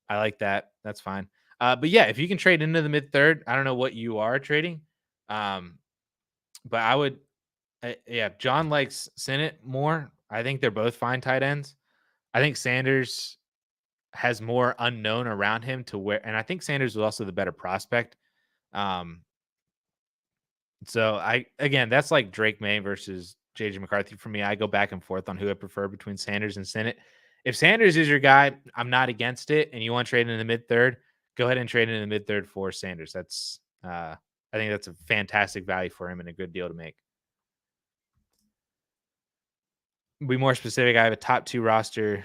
I like that. That's fine. But yeah, if you can trade into the mid-third, I don't know what you are trading. But I would, yeah, John likes Sinnott more. I think they're both fine tight ends. I think Sanders has more unknown around him to where, and I think Sanders was also the better prospect. Um, so again, that's like Drake May versus JJ McCarthy for me. I go back and forth on who I prefer between Sanders and Sinnott. If Sanders is your guy, I'm not against it, and you want to trade in the mid third, go ahead and trade in the mid third for Sanders. That's I think that's a fantastic value for him and a good deal to make. Be more specific, I have a top 2 roster,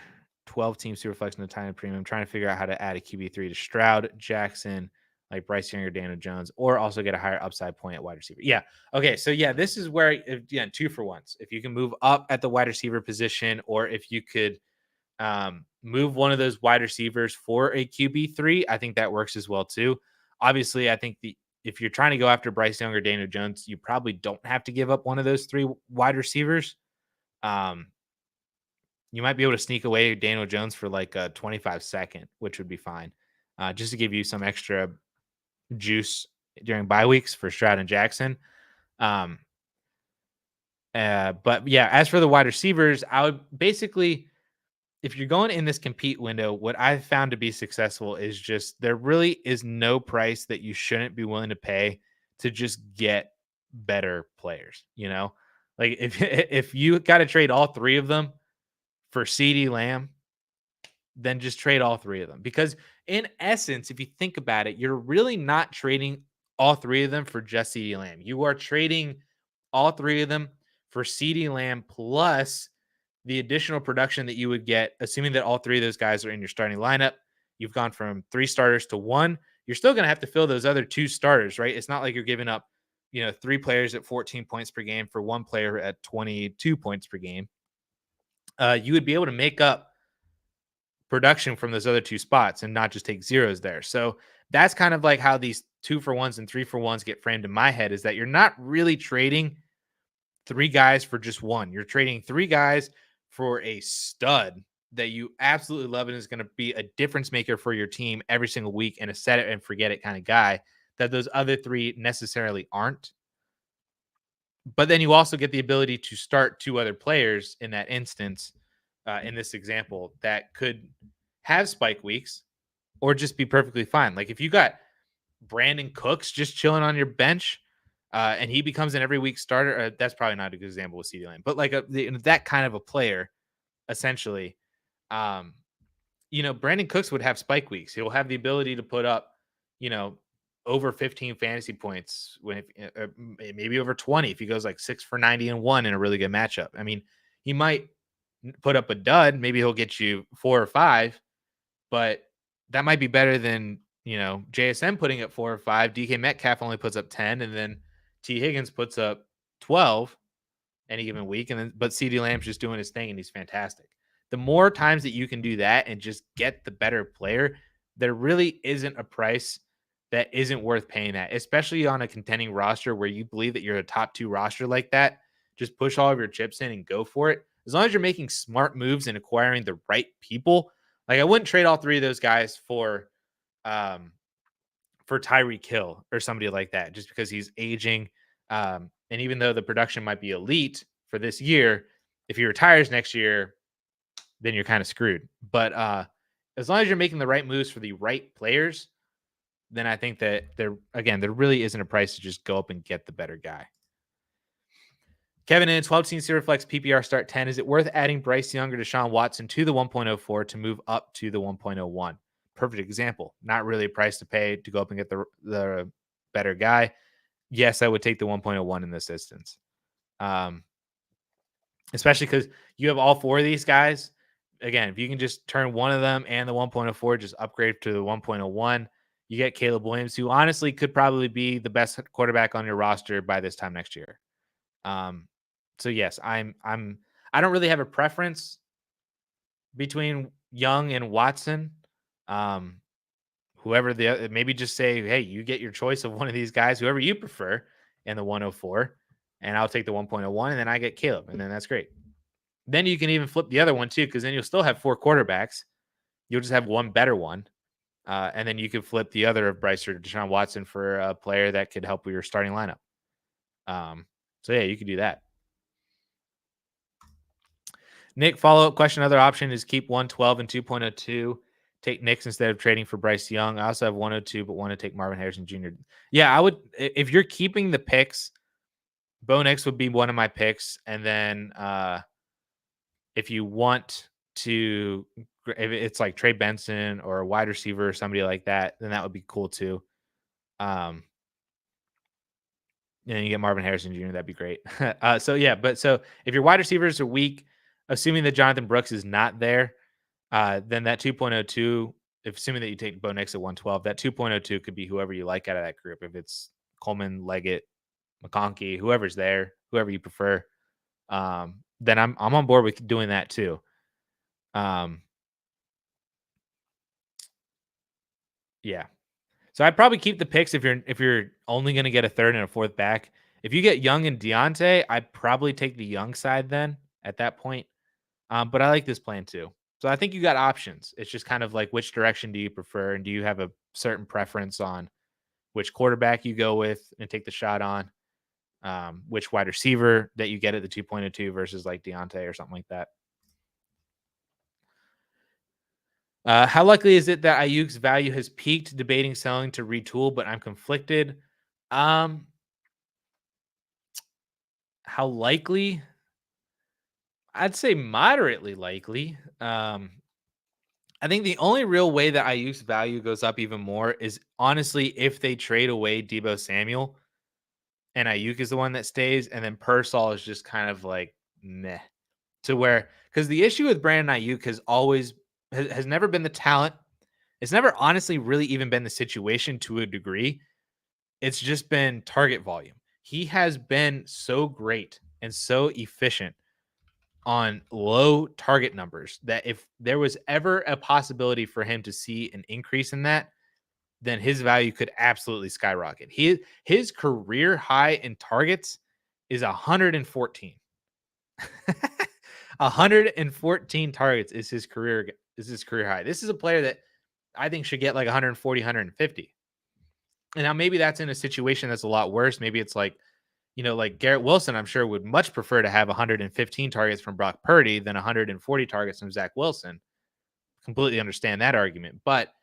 12-team Superflex and a time premium. I'm trying to figure out how to add a QB3 to Stroud, Jackson, like Bryce Young or Daniel Jones, or also get a higher upside point at wide receiver. Yeah. Okay. So, yeah, this is where, yeah, 2 for 1s. If you can move up at the wide receiver position, or if you could move one of those wide receivers for a QB3, I think that works as well, too. Obviously, I think if you're trying to go after Bryce Young or Daniel Jones, you probably don't have to give up one of those 3 wide receivers. Um, you might be able to sneak away Daniel Jones for like a 25-second, which would be fine, just to give you some extra juice during bye weeks for Stroud and Jackson. Um, but yeah, as for the wide receivers, I would basically, if you're going in this compete window, what I've found to be successful is just there really is no price that you shouldn't be willing to pay to just get better players. Like if if you got to trade all 3 of them for CD Lamb, then just trade all 3 of them. Because in essence, if you think about it, you're really not trading all 3 of them for just CD Lamb. You are trading all 3 of them for CD Lamb plus the additional production that you would get, assuming that all 3 of those guys are in your starting lineup. You've gone from 3 starters to 1. You're still going to have to fill those other 2 starters, right? It's not like you're giving up, 3 players at 14 points per game for 1 player at 22 points per game. You would be able to make up production from those other 2 spots and not just take zeros there. So that's kind of like how these 2 for 1s and 3 for 1s get framed in my head, is that you're not really trading 3 guys for just 1. You're trading 3 guys for a stud that you absolutely love and is going to be a difference maker for your team every single week, and a set it and forget it kind of guy that those other 3 necessarily aren't. But then you also get the ability to start 2 other players in that instance, in this example, that could have spike weeks or just be perfectly fine. Like if you got Brandon Cooks just chilling on your bench, and he becomes an every week starter, that's probably not a good example with CeeDee Lamb, but like that kind of a player, essentially, um, Brandon Cooks would have spike weeks. He'll have the ability to put up, you know, over 15 fantasy points maybe over 20 if he goes like 6 for 90 and 1 in a really good matchup. I mean, he might put up a dud. Maybe he'll get you 4 or 5, but that might be better than, JSN putting up 4 or 5. DK Metcalf only puts up 10, and then T Higgins puts up 12 any given week. But CD Lamb's just doing his thing and he's fantastic. The more times that you can do that and just get the better player, there really isn't a price that isn't worth paying that, especially on a contending roster where you believe that you're a top 2 roster like that. Just push all of your chips in and go for it. As long as you're making smart moves and acquiring the right people. Like I wouldn't trade all 3 of those guys for Tyreek Hill or somebody like that, just because he's aging. And even though the production might be elite for this year, if he retires next year, then you're kind of screwed. But as long as you're making the right moves for the right players, then I think that there really isn't a price to just go up and get the better guy. Kevin in 12-team Superflex PPR start 10. Is it worth adding Bryce Young or Deshaun Watson to the 1.04 to move up to the 1.01? Perfect example. Not really a price to pay to go up and get the better guy. Yes, I would take the 1.01 in this instance. Especially because you have all 4 of these guys. Again, if you can just turn one of them and the 1.04, just upgrade to the 1.01, you get Caleb Williams, who honestly could probably be the best quarterback on your roster by this time next year. So yes, I don't really have a preference between Young and Watson. Whoever maybe just say, hey, you get your choice of one of these guys, whoever you prefer, in the 104, and I'll take the 1.01, and then I get Caleb, and then that's great. Then you can even flip the other one too, because then you'll still have 4 quarterbacks. You'll just have one better one. And then you could flip the other of Bryce or Deshaun Watson for a player that could help with your starting lineup. So yeah, you could do that. Nick, follow-up question. Another option is keep 112 and 2.02. Take Knicks instead of trading for Bryce Young. I also have 102, but want to take Marvin Harrison Jr. Yeah, I would. If you're keeping the picks, Bo Nix would be one of my picks. And then if you want to, if it's like Trey Benson or a wide receiver or somebody like that, then that would be cool too. And you get Marvin Harrison Jr., that'd be great. So if your wide receivers are weak, assuming that Jonathan Brooks is not there, then that 2.02, if assuming that you take Bo Nix at 112, that 2.02 could be whoever you like out of that group. If it's Coleman, Leggett, McConkey, whoever's there, whoever you prefer, then I'm on board with doing that too. Yeah. So I'd probably keep the picks if you're only going to get a third and a fourth back. If you get Young and Deontay, I'd probably take the Young side then at that point. But I like this plan too. So I think you got options. It's just kind of like which direction do you prefer, and do you have a certain preference on which quarterback you go with and take the shot on, which wide receiver that you get at the 2.02 versus like Deontay or something like that. How likely is it that Ayuk's value has peaked? Debating selling to retool, but I'm conflicted. How likely? I'd say moderately likely. I think the only real way that Ayuk's value goes up even more is honestly if they trade away Deebo Samuel and Ayuk is the one that stays, and then Pearsall is just kind of like meh. To where, because the issue with Brandon Ayuk has never been the talent. It's never honestly really even been the situation to a degree. It's just been target volume. He has been so great and so efficient on low target numbers that if there was ever a possibility for him to see an increase in that, then his value could absolutely skyrocket. His career high in targets is 114. 114 targets is his career high. This is a player that I think should get like 140, 150. And now maybe that's in a situation that's a lot worse. Maybe it's like, like Garrett Wilson, I'm sure would much prefer to have 115 targets from Brock Purdy than 140 targets from Zach Wilson. Completely understand that argument. But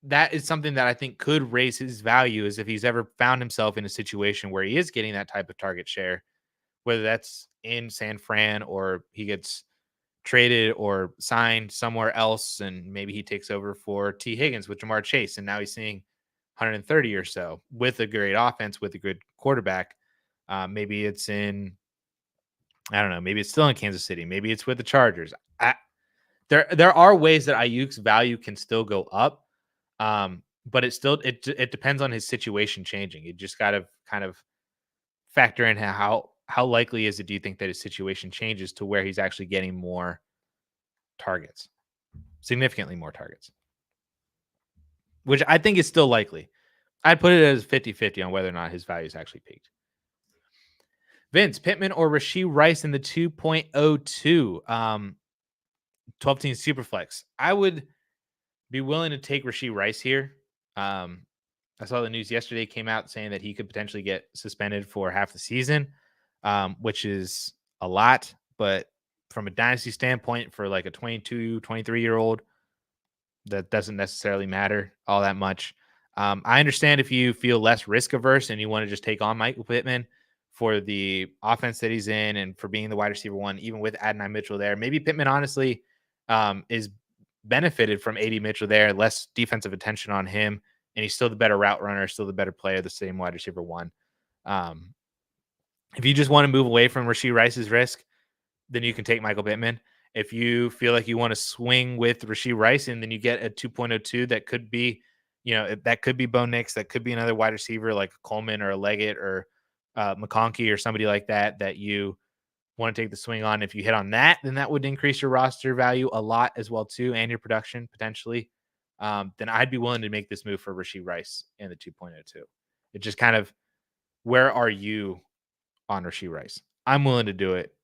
that is something that I think could raise his value, is if he's ever found himself in a situation where he is getting that type of target share, whether that's in San Fran or he gets traded or signed somewhere else, and maybe he takes over for T. Higgins with Jamar Chase, and now he's seeing 130 or so with a great offense, with a good quarterback. Maybe it's in, I don't know, maybe it's still in Kansas City. Maybe it's with the Chargers. There are ways that Ayuk's value can still go up, but it depends on his situation changing. You just got to kind of factor in how likely is it, do you think, that his situation changes to where he's actually getting more targets, significantly more targets, which I think is still likely. I'd put it as 50-50 on whether or not his value is actually peaked. Vince, Pittman or Rashee Rice in the 2.02 12-team Superflex. I would be willing to take Rashee Rice here. I saw the news yesterday came out saying that he could potentially get suspended for half the season, which is a lot. But from a dynasty standpoint, for like a 22, 23-year-old, that doesn't necessarily matter all that much. I understand if you feel less risk averse and you want to just take on Michael Pittman for the offense that he's in and for being the wide receiver one, even with Adonai Mitchell there. Maybe Pittman honestly is benefited from AD Mitchell there, less defensive attention on him, and he's still the better route runner, still the better player, the same wide receiver one. If you just want to move away from Rashee Rice's risk, then you can take Michael Pittman. If you feel like you want to swing with Rashee Rice and then you get a 2.02 that could be, that could be Bo Nix, that could be another wide receiver like Coleman or a Leggett or McConkey or somebody like that you want to take the swing on. If you hit on that, then that would increase your roster value a lot as well too, and your production potentially. Then I'd be willing to make this move for Rashee Rice in the 2.02. It just kind of, where are you on Rashee Rice? I'm willing to do it.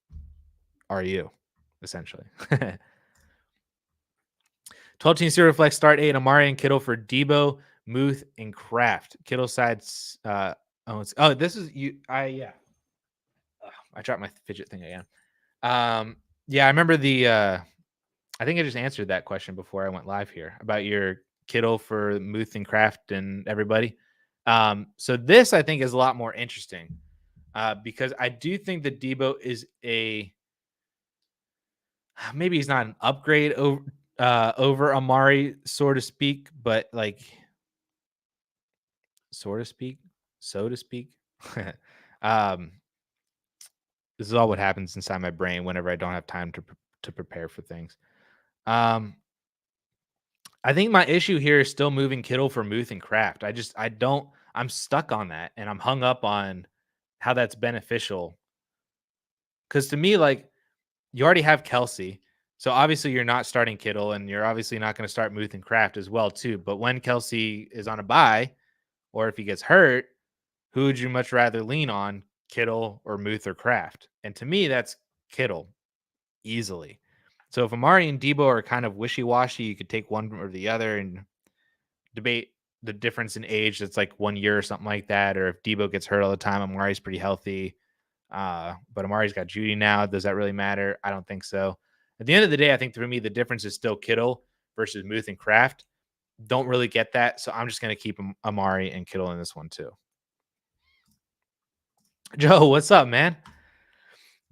Are you? Essentially. 12-team Superflex start 8 Amari and Kittle for Debo, Muth, and Kraft. Kittle sides. This is you. Yeah. I dropped my fidget thing again. Yeah, I remember I think I just answered that question before I went live here about your Kittle for Muth and Kraft and everybody. So this I think is a lot more interesting because I do think that Debo is maybe he's not an upgrade over Amari, so to speak, but like so to speak, so to speak. um, this is all what happens inside my brain whenever I don't have time to prepare for things. Um, I think my issue here is still moving Kittle for Muth and Kraft. I'm stuck on that, and I'm hung up on how that's beneficial. Because to me, like you already have Kelsey, so obviously you're not starting Kittle, and you're obviously not going to start Muth and Kraft as well too. But when Kelsey is on a bye, or if he gets hurt, who would you much rather lean on, Kittle or Muth or Kraft? And to me, that's Kittle easily. So if Amari and Debo are kind of wishy washy, you could take one or the other and debate the difference in age. That's like 1 year or something like that. Or if Debo gets hurt all the time, Amari's pretty healthy. But Amari's got Judy now. Does that really matter? I don't think so. At the end of the day, I think for me, the difference is still Kittle versus Muth and Kraft. Don't really get that. So I'm just going to keep Amari and Kittle in this one too. Joe, what's up, man?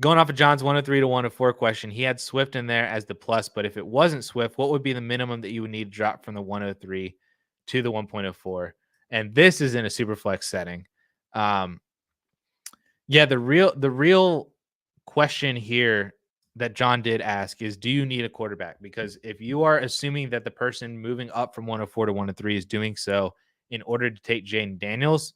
Going off of John's 103 to 104 question, he had Swift in there as the plus, but if it wasn't Swift, what would be the minimum that you would need to drop from the 103 to the 1.04? And this is in a super flex setting. Yeah, the real question here that John did ask is, do you need a quarterback? Because if you are assuming that the person moving up from 104 to 103 is doing so in order to take Jane Daniels,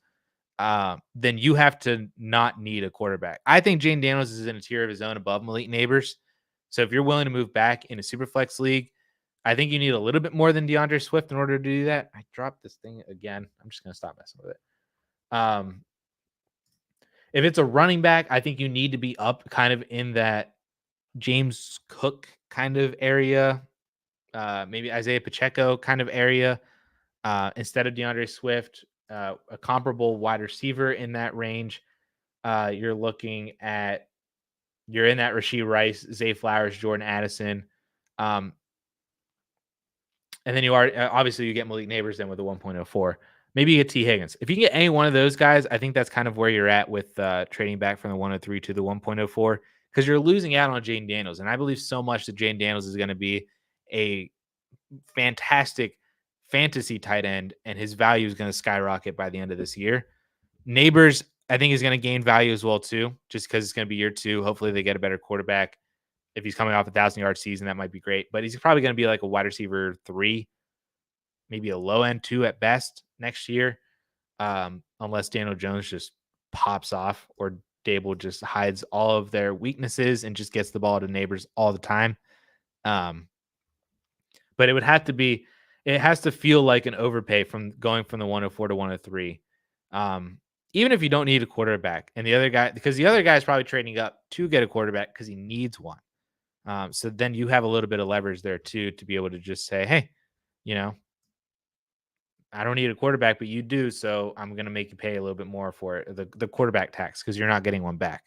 then you have to not need a quarterback. I think Jane Daniels is in a tier of his own above Malik Neighbors. So if you're willing to move back in a super flex league, I think you need a little bit more than DeAndre Swift in order to do that. I dropped this thing again. I'm just going to stop messing with it. If it's a running back, I think you need to be up kind of in that James Cook kind of area, maybe Isaiah Pacheco kind of area, instead of DeAndre Swift, a comparable wide receiver in that range. You're in that Rashee Rice, Zay Flowers, Jordan Addison. And then you are obviously you get Malik Neighbors then with a 1.04. Maybe you get T. Higgins. If you can get any one of those guys, I think that's kind of where you're at with trading back from the 103 to the 1.04 because you're losing out on Jane Daniels. And I believe so much that Jane Daniels is going to be a fantastic fantasy tight end, and his value is going to skyrocket by the end of this year. Neighbors, I think, is going to gain value as well, too, just because it's going to be year 2. Hopefully they get a better quarterback. If he's coming off a 1,000-yard season, that might be great. But he's probably going to be like a wide receiver 3, maybe a low end 2 at best next year, unless Daniel Jones just pops off or Dable just hides all of their weaknesses and just gets the ball to Neighbors all the time. But it has to feel like an overpay from going from the 104 to 103. Even if you don't need a quarterback, and the other guy is probably trading up to get a quarterback because he needs one. So then you have a little bit of leverage there too to be able to just say, hey, I don't need a quarterback, but you do, so I'm going to make you pay a little bit more for it, the quarterback tax, because you're not getting one back.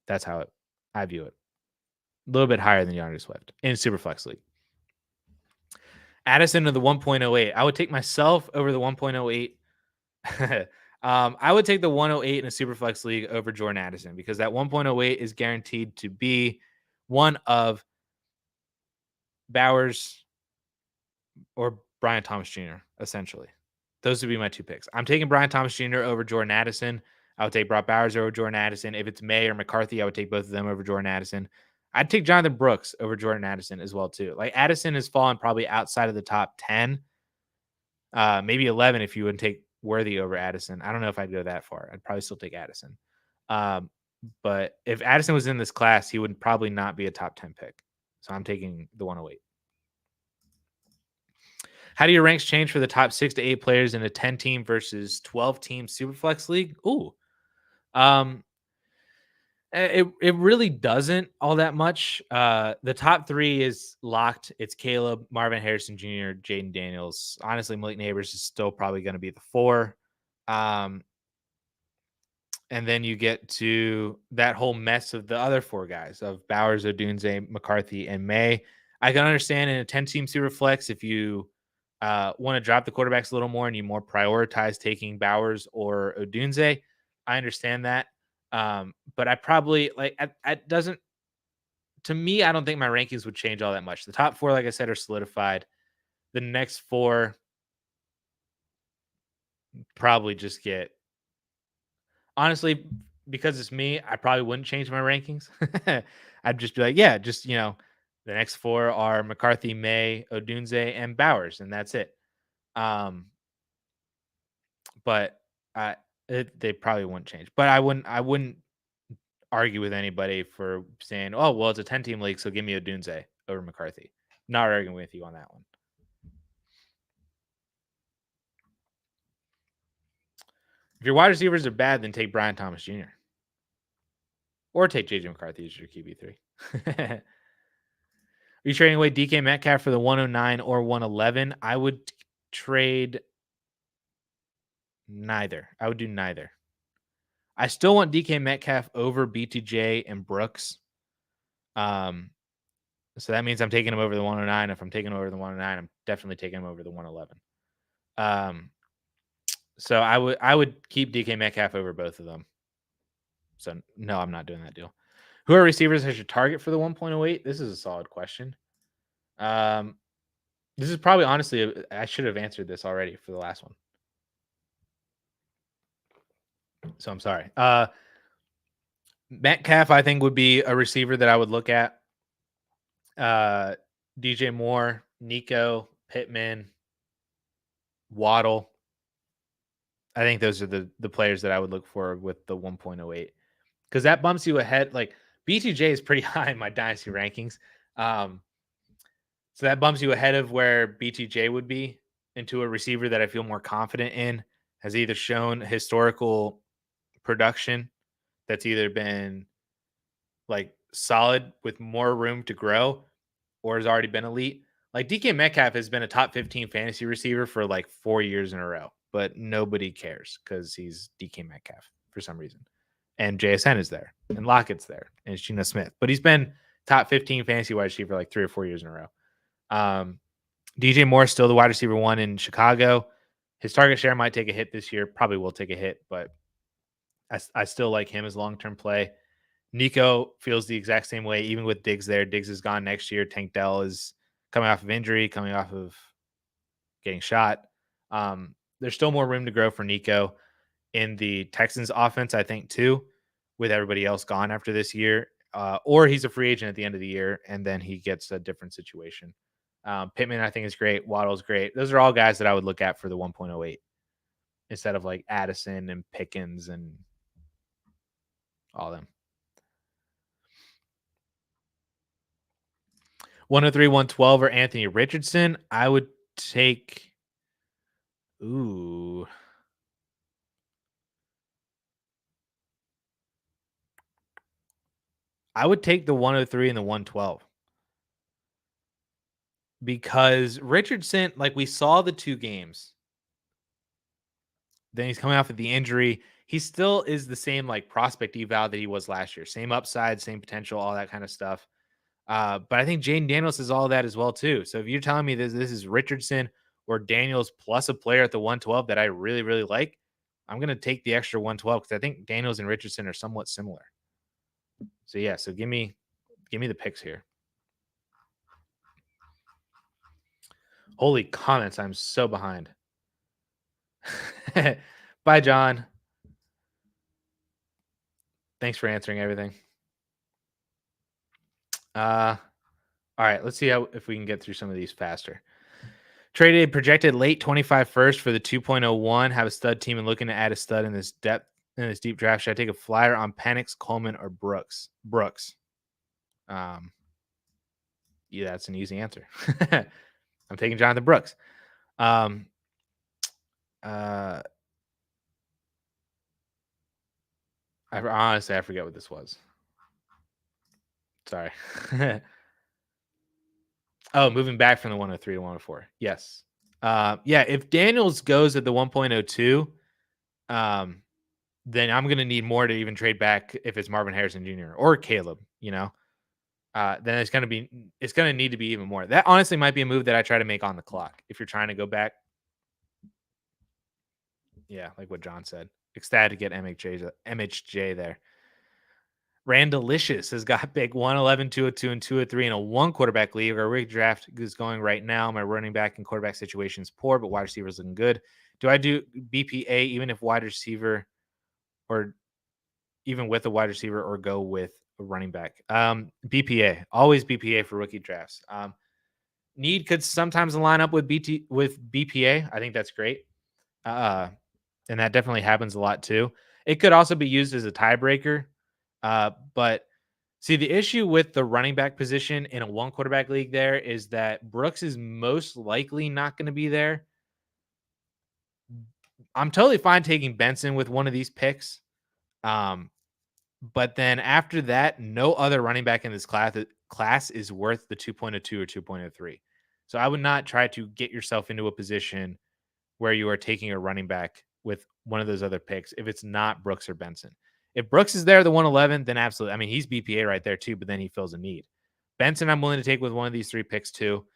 That's how I view it. A little bit higher than DeAndre Swift in Superflex League. Addison to the 1.08. I would take myself over the 1.08. I would take the 108 in a Superflex League over Jordan Addison because that 1.08 is guaranteed to be one of Bowers or Brian Thomas Jr., essentially. Those would be my 2 picks. I'm taking Brian Thomas Jr. over Jordan Addison. I would take Brock Bowers over Jordan Addison. If it's May or McCarthy, I would take both of them over Jordan Addison. I'd take Jonathan Brooks over Jordan Addison as well, too. Like, Addison has fallen probably outside of the top 10, maybe 11 if you would take Worthy over Addison. I don't know if I'd go that far. I'd probably still take Addison. But if Addison was in this class, he would probably not be a top 10 pick. So I'm taking the 108. How do your ranks change for the top 6 to 8 players in a 10-team versus 12-team Superflex League? Ooh. It really doesn't all that much. The top 3 is locked. It's Caleb, Marvin Harrison Jr., Jaden Daniels. Honestly, Malik Neighbors is still probably going to be the 4. And then you get to that whole mess of the other four guys of Bowers, Odunze, McCarthy, and May. I can understand in a 10-team super flex if you want to drop the quarterbacks a little more and you more prioritize taking Bowers or Odunze. I understand that. But I probably like it doesn't to me, I don't think my rankings would change all that much. The top four, like I said, are solidified. The next four probably just get honestly, because it's me, I probably wouldn't change my rankings. I'd just be like, yeah, just the next four are McCarthy, May, Odunze, and Bowers, and that's it. Um, but they probably wouldn't change. But I wouldn't argue with anybody for saying, oh, well, it's a 10-team league, so give me Odunze over McCarthy. Not arguing with you on that one. If your wide receivers are bad, then take Brian Thomas Jr. or take JJ McCarthy as your QB3. Are you trading away DK Metcalf for the 109 or 111? I would trade neither. I would do neither. I still want DK Metcalf over BTJ and Brooks. So that means I'm taking him over the 109. If I'm taking him over the 109, I'm definitely taking him over the 111. So I would keep DK Metcalf over both of them. So no, I'm not doing that deal. Who are receivers as your target for the 1.08? This is a solid question. This is probably honestly, I should have answered this already for the last one. So I'm sorry. Metcalf, I think, would be a receiver that I would look at. DJ Moore, Nico, Pittman, Waddle. I think those are the players that I would look for with the 1.08 because that bumps you ahead. Like BTJ is pretty high in my dynasty rankings. So that bumps you ahead of where BTJ would be into a receiver that I feel more confident in, has either shown historical production that's either been like solid with more room to grow or has already been elite. Like DK Metcalf has been a top 15 fantasy receiver for like 4 years in a row, but nobody cares because he's DK Metcalf for some reason. And JSN is there, and Lockett's there, and Geno Smith. But he's been top 15 fantasy wide receiver like 3 or 4 years in a row. DJ Moore is still the wide receiver one in Chicago. His target share might take a hit this year. Probably will take a hit, but I still like him as long-term play. Nico feels the exact same way, even with Diggs there. Diggs is gone next year. Tank Dell is coming off of injury, coming off of getting shot. There's still more room to grow for Nico in the Texans offense, I think, too, with everybody else gone after this year. Or he's a free agent at the end of the year, and then he gets a different situation. Pittman, I think, is great. Waddle's great. Those are all guys that I would look at for the 1.08 instead of like Addison and Pickens and all them. 103, 112 or Anthony Richardson. I would take. Ooh. I would take the 103 and the 112. Because Richardson, like we saw the 2 games. Then he's coming off of the injury. He still is the same like prospect eval that he was last year. Same upside, same potential, all that kind of stuff. But I think Jaden Daniels is all that as well too. So if you're telling me this is Richardson or Daniels plus a player at the 112 that I really, really like, I'm going to take the extra 112 because I think Daniels and Richardson are somewhat similar. So yeah, so give me the picks here. Holy comments, I'm so behind. Bye, John. Thanks for answering everything. All right, let's see if we can get through some of these faster. Traded projected late 25 first for the 2.01. Have a stud team and looking to add a stud in this deep draft. Should I take a flyer on Penix, Coleman, or Brooks? Brooks. Yeah, that's an easy answer. I'm taking Jonathan Brooks. Honestly, I forget what this was. Sorry. Oh, moving back from the 103 to 104. Yes. Yeah, if Daniels goes at the 1.02, then I'm going to need more to even trade back if it's Marvin Harrison Jr. or Caleb, then it's going to need to be even more. That honestly might be a move that I try to make on the clock. If you're trying to go back. Yeah. Like what John said, ecstatic to get MHJ there. Randalicious has got big 111, 202, and 203 in a one quarterback league. Our rig draft is going right now. My running back and quarterback situation is poor, but wide receiver is looking good. Do I do BPA even if wide receiver or even with a wide receiver or go with a running back? BPA, always BPA for rookie drafts. Need could sometimes line up with BPA. I think that's great. And that definitely happens a lot too. It could also be used as a tiebreaker. But see, the issue with the running back position in a one quarterback league there is that Brooks is most likely not going to be there. I'm totally fine taking Benson with one of these picks. But then after that, no other running back in this class is worth the 2.02 or 2.03. So I would not try to get yourself into a position where you are taking a running back with one of those other picks if it's not Brooks or Benson. If Brooks is there, the 111, then absolutely. I mean, he's BPA right there too, but then he fills a need. Benson, I'm willing to take with one of these three picks too.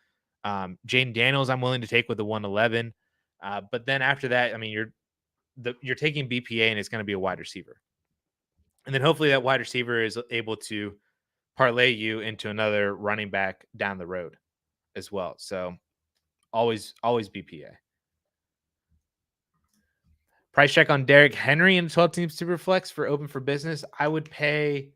Jaden Daniels, I'm willing to take with the 111. But then after that, I mean, you're taking BPA and it's going to be a wide receiver. And then hopefully that wide receiver is able to parlay you into another running back down the road as well. So always BPA. Price check on Derrick Henry in 12-team Superflex for open for business. I would pay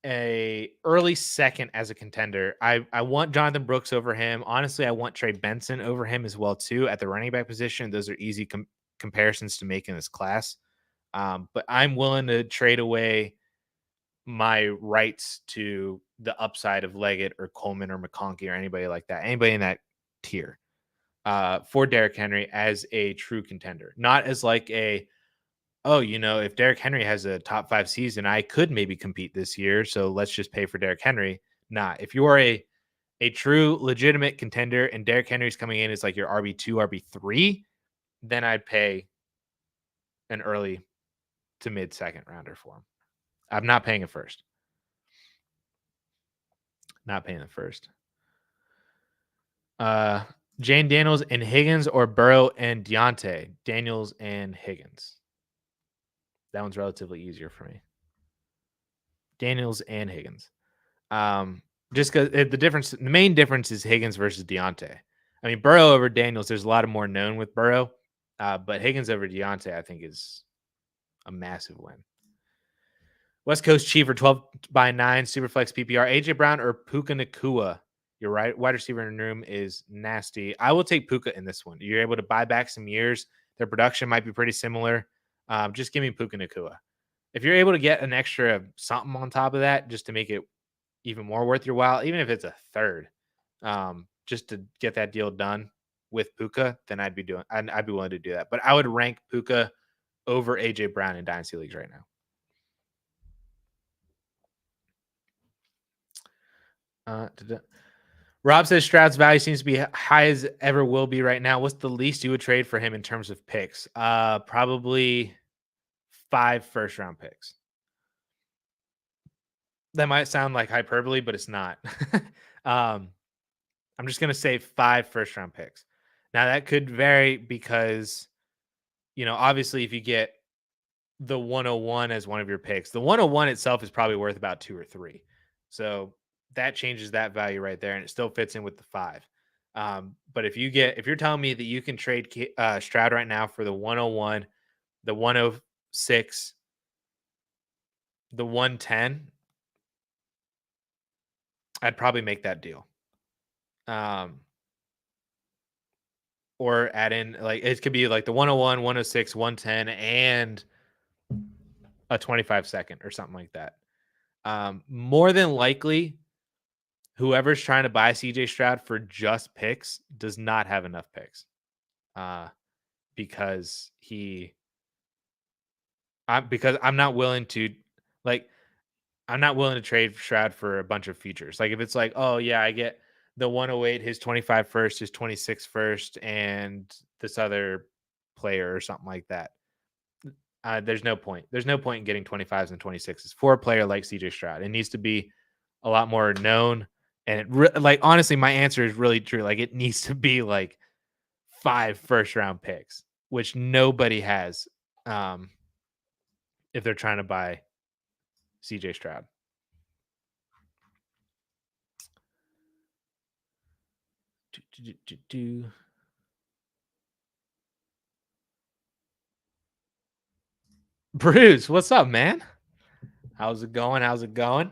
a early second as a contender. I want Jonathan Brooks over him. Honestly, I want Trey Benson over him as well too at the running back position. Those are easy comparisons to make in this class. But I'm willing to trade away my rights to the upside of Leggett or Coleman or McConkey or anybody like that. Anybody in that tier for Derrick Henry as a true contender, not as like if Derrick Henry has a top 5 season, I could maybe compete this year. So let's just pay for Derrick Henry. Nah, if you are a true legitimate contender and Derrick Henry's coming in as like your RB2, RB3, then I'd pay an early to mid second rounder for him. I'm not paying a first. Not paying the first. Jane Daniels and Higgins or Burrow and Deontay. Daniels and Higgins. That one's relatively easier for me. Daniels and Higgins. Just because the main difference is Higgins versus Deontay. I mean, Burrow over Daniels, there's a lot of more known with Burrow, but Higgins over Deontay, I think, is a massive win. West Coast Chief for 12/9 Superflex PPR. AJ Brown or Puka Nacua. Your wide receiver in the room is nasty. I will take Puka in this one. You're able to buy back some years. Their production might be pretty similar. Just give me Puka Nacua. If you're able to get an extra something on top of that, just to make it even more worth your while, even if it's a third, just to get that deal done with Puka, then I'd be willing to do that. But I would rank Puka over AJ Brown in Dynasty Leagues right now. Rob says Stroud's value seems to be high as ever will be right now. What's the least you would trade for him in terms of picks? Probably 5 first-round picks. That might sound like hyperbole, but it's not. I'm just going to say 5 first-round picks. Now, that could vary because, obviously if you get the 101 as one of your picks, the 101 itself is probably worth about 2 or 3. So that changes that value right there, and it still fits in with the 5. But if you're telling me that you can trade Stroud right now for the 101, the 106, the 110, I'd probably make that deal. Or add in, like, it could be like the 101, 106, 110, and a 25 second or something like that. More than likely, whoever's trying to buy CJ Stroud for just picks does not have enough picks. Because I'm not willing to trade Stroud for a bunch of futures. Like if it's like, oh yeah, I get the 108, his 25 first, his 26 first, and this other player or something like that. There's no point. There's no point in getting 25s and 26s for a player like CJ Stroud. It needs to be a lot more known. And like, honestly, my answer is really true. Like, it needs to be like 5 first-round picks, which nobody has um, if they're trying to buy CJ Stroud. Bruce, what's up, man? How's it going? How's it going?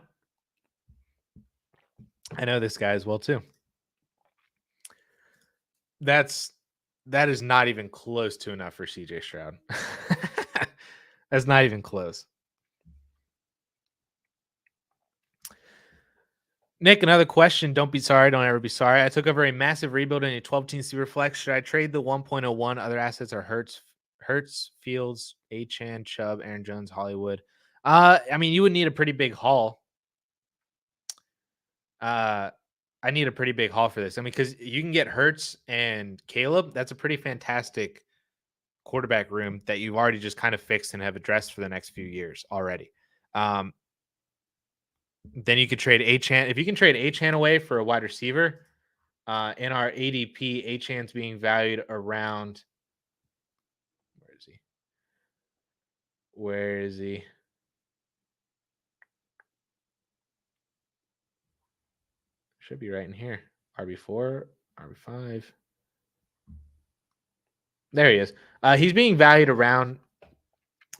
I know this guy as well too. That is not even close to enough for CJ Stroud. That's not even close. Nick, another question. Don't be sorry. Don't ever be sorry. I took over a massive rebuild in a 12-team Superflex. Should I trade the 1.01? Other assets are Hurts, Fields, Achan, Chubb, Aaron Jones, Hollywood. I mean, you would need a pretty big haul. I need a pretty big haul for this. I mean, because you can get Hurts and Caleb. That's a pretty fantastic quarterback room that you've already just kind of fixed and have addressed for the next few years already. Then you could trade Achan. If you can trade Achan away for a wide receiver, in our ADP, Achan's being valued around. Where is he? Where is he? Should be right in here. RB4, RB5. There he is. He's being valued around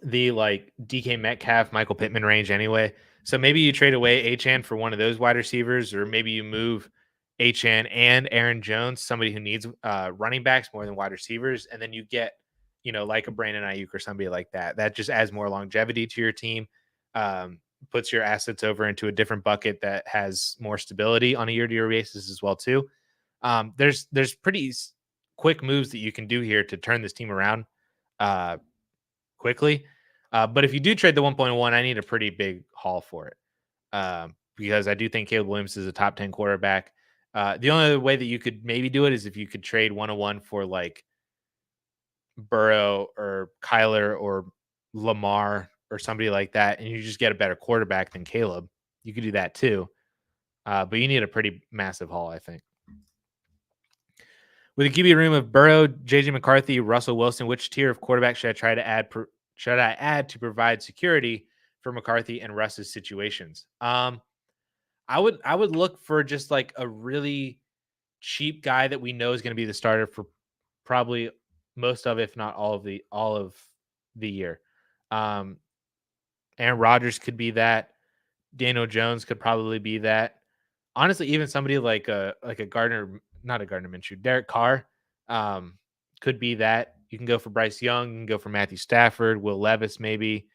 the like DK Metcalf, Michael Pittman range anyway. So maybe you trade away Achan for one of those wide receivers, or maybe you move Achan and Aaron Jones, somebody who needs running backs more than wide receivers, and then you get, like a Brandon Ayuk or somebody like that. That just adds more longevity to your team, puts your assets over into a different bucket that has more stability on a year-to-year basis as well too. There's pretty quick moves that you can do here to turn this team around quickly. But if you do trade the 1.1, I need a pretty big haul for it, because I do think Caleb Williams is a top 10 quarterback. The only other way that you could maybe do it is if you could trade 101 for like Burrow or Kyler or Lamar or somebody like that, and you just get a better quarterback than Caleb. You could do that too. But you need a pretty massive haul, I think. With a QB room of Burrow, JJ McCarthy, Russell Wilson, which tier of quarterback should I try to add? Should I add to provide security for McCarthy and Russ's situations? I would look for just like a really cheap guy that we know is going to be the starter for probably most of, if not all of the year. Aaron Rodgers could be that. Daniel Jones could probably be that. Honestly, even somebody like a Gardner, not a Gardner Minshew, Derek Carr, could be that. You can go for Bryce Young, you can go for Matthew Stafford, Will Levis, maybe.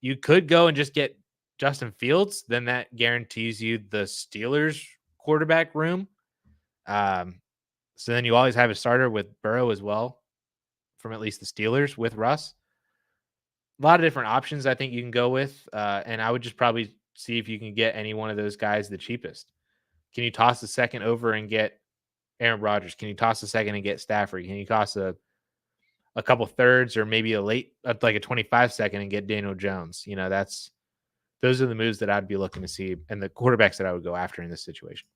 You could go and just get Justin Fields. Then that guarantees you the Steelers quarterback room. So then you always have a starter with Burrow as well, from at least the Steelers with Russ. A lot of different options I think you can go with. And I would just probably see if you can get any one of those guys the cheapest. Can you toss a second over and get Aaron Rodgers? Can you toss a second and get Stafford? Can you toss a couple thirds or maybe a late, like a 25 second and get Daniel Jones? Those are the moves that I'd be looking to see and the quarterbacks that I would go after in this situation.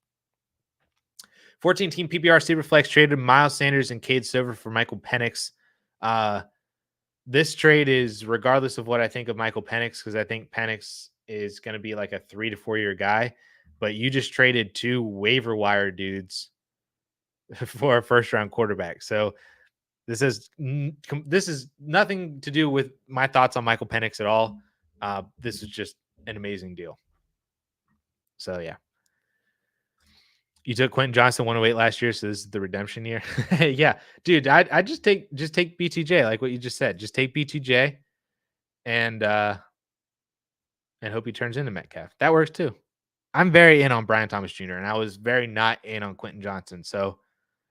14-team PPR Superflex traded Miles Sanders and Cade Stover for Michael Penix. This trade is regardless of what I think of Michael Penix, because I think Penix is going to be like a 3 to 4 year guy, but you just traded 2 waiver wire dudes for a first round quarterback. So this is nothing to do with my thoughts on Michael Penix at all. This is just an amazing deal. So yeah. You took Quentin Johnson 108 last year, so this is the redemption year. Yeah, dude, I just take BTJ, like what you just said. Just take BTJ and hope he turns into Metcalf. That works too. I'm very in on Brian Thomas Jr. and I was very not in on Quentin Johnson. So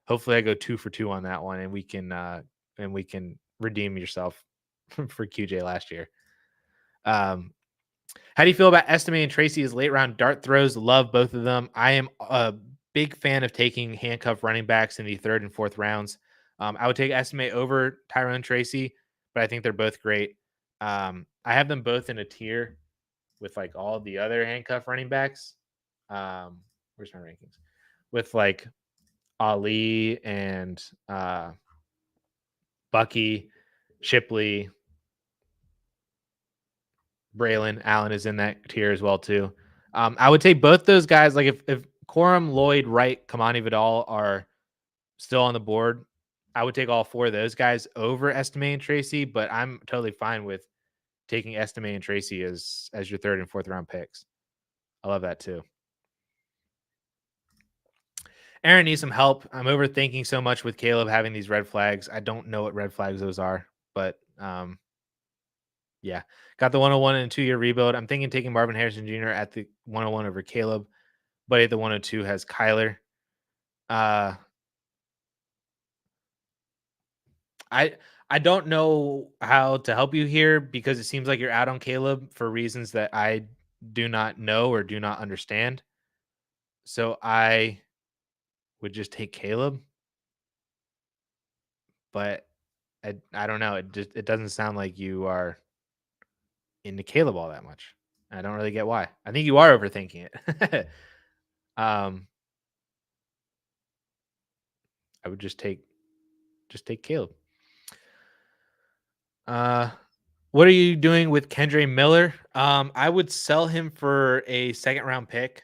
hopefully I go 2 for 2 on that one, and we can redeem yourself for QJ last year. How do you feel about Estime and Tracy as late round dart throws? Love both of them. I am a big fan of taking handcuff running backs in the 3rd and 4th rounds. I would take Estime over Tyrone Tracy, but I think they're both great. I have them both in a tier with like all the other handcuff running backs. Where's my rankings? With like Ali and Bucky, Shipley, Braylon Allen is in that tier as well too. I would take both those guys. Like if Corum, Lloyd, Wright, Kamani Vidal are still on the board, I would take all four of those guys over Estime and Tracy. But I'm totally fine with taking Estime and Tracy as your third and fourth round picks. I love that too. Aaron needs some help. I'm overthinking so much with Caleb having these red flags. I don't know what red flags those are, but yeah, got the 101 and 2-year rebuild. I'm thinking taking Marvin Harrison Jr. at the 101 over Caleb, but at the 102 has Kyler. Uh, I don't know how to help you here because it seems like you're out on Caleb for reasons that I do not know or do not understand. So I would just take Caleb, but I don't know. It doesn't sound like you are into Caleb all that much. I don't really get why. I think you are overthinking it. um, I would just take Caleb. What are you doing with Kendre Miller? I would sell him for a second round pick.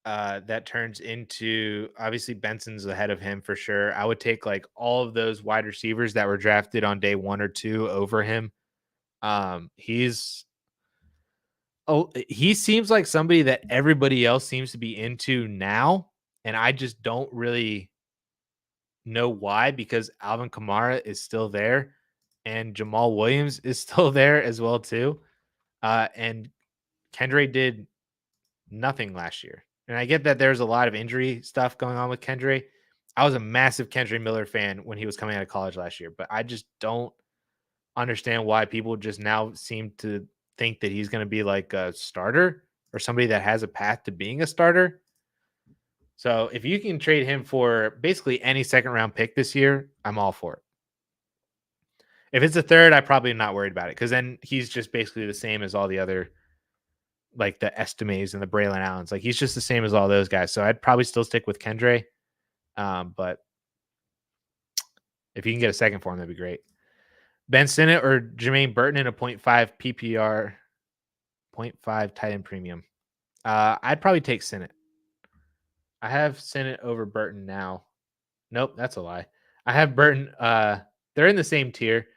That turns into obviously Benson's ahead of him for sure. I would take like all of those wide receivers that were drafted on day 1 or 2 over him. He's he seems like somebody that everybody else seems to be into now, and I just don't really know why because Alvin Kamara is still there and Jamal Williams is still there as well too. And Kendre did nothing last year. And I get that there's a lot of injury stuff going on with Kendre. I was a massive Kendre Miller fan when he was coming out of college last year, but I just don't understand why people just now seem to think that he's going to be like a starter or somebody that has a path to being a starter. So if you can trade him for basically any second round pick this year, I'm all for it. If it's a third, I probably am not worried about it because then he's just basically the same as all the other, like the Estimes and the Braylon Allens. Like he's just the same as all those guys. So I'd probably still stick with Kendre. But if you can get a second for him, that'd be great. Ben Sinnott or Jermaine Burton in a 0.5 PPR, 0.5 tight end premium. I'd probably take Sinnott. I have Sinnott over Burton now. Nope, that's a lie. I have Burton. They're in the same tier.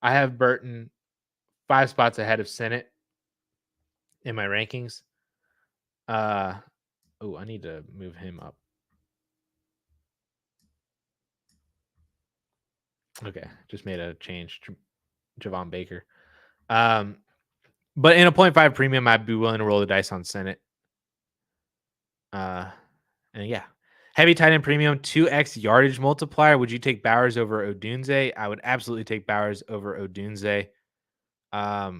I have Burton 5 spots ahead of Sinnott in my rankings. I need to move him up. Okay, just made a change. Javon Baker. But in a 0.5 premium, I'd be willing to roll the dice on Sinnott. And yeah. Heavy tight end premium, 2x yardage multiplier. Would you take Bowers over Odunze? I would absolutely take Bowers over Odunze. I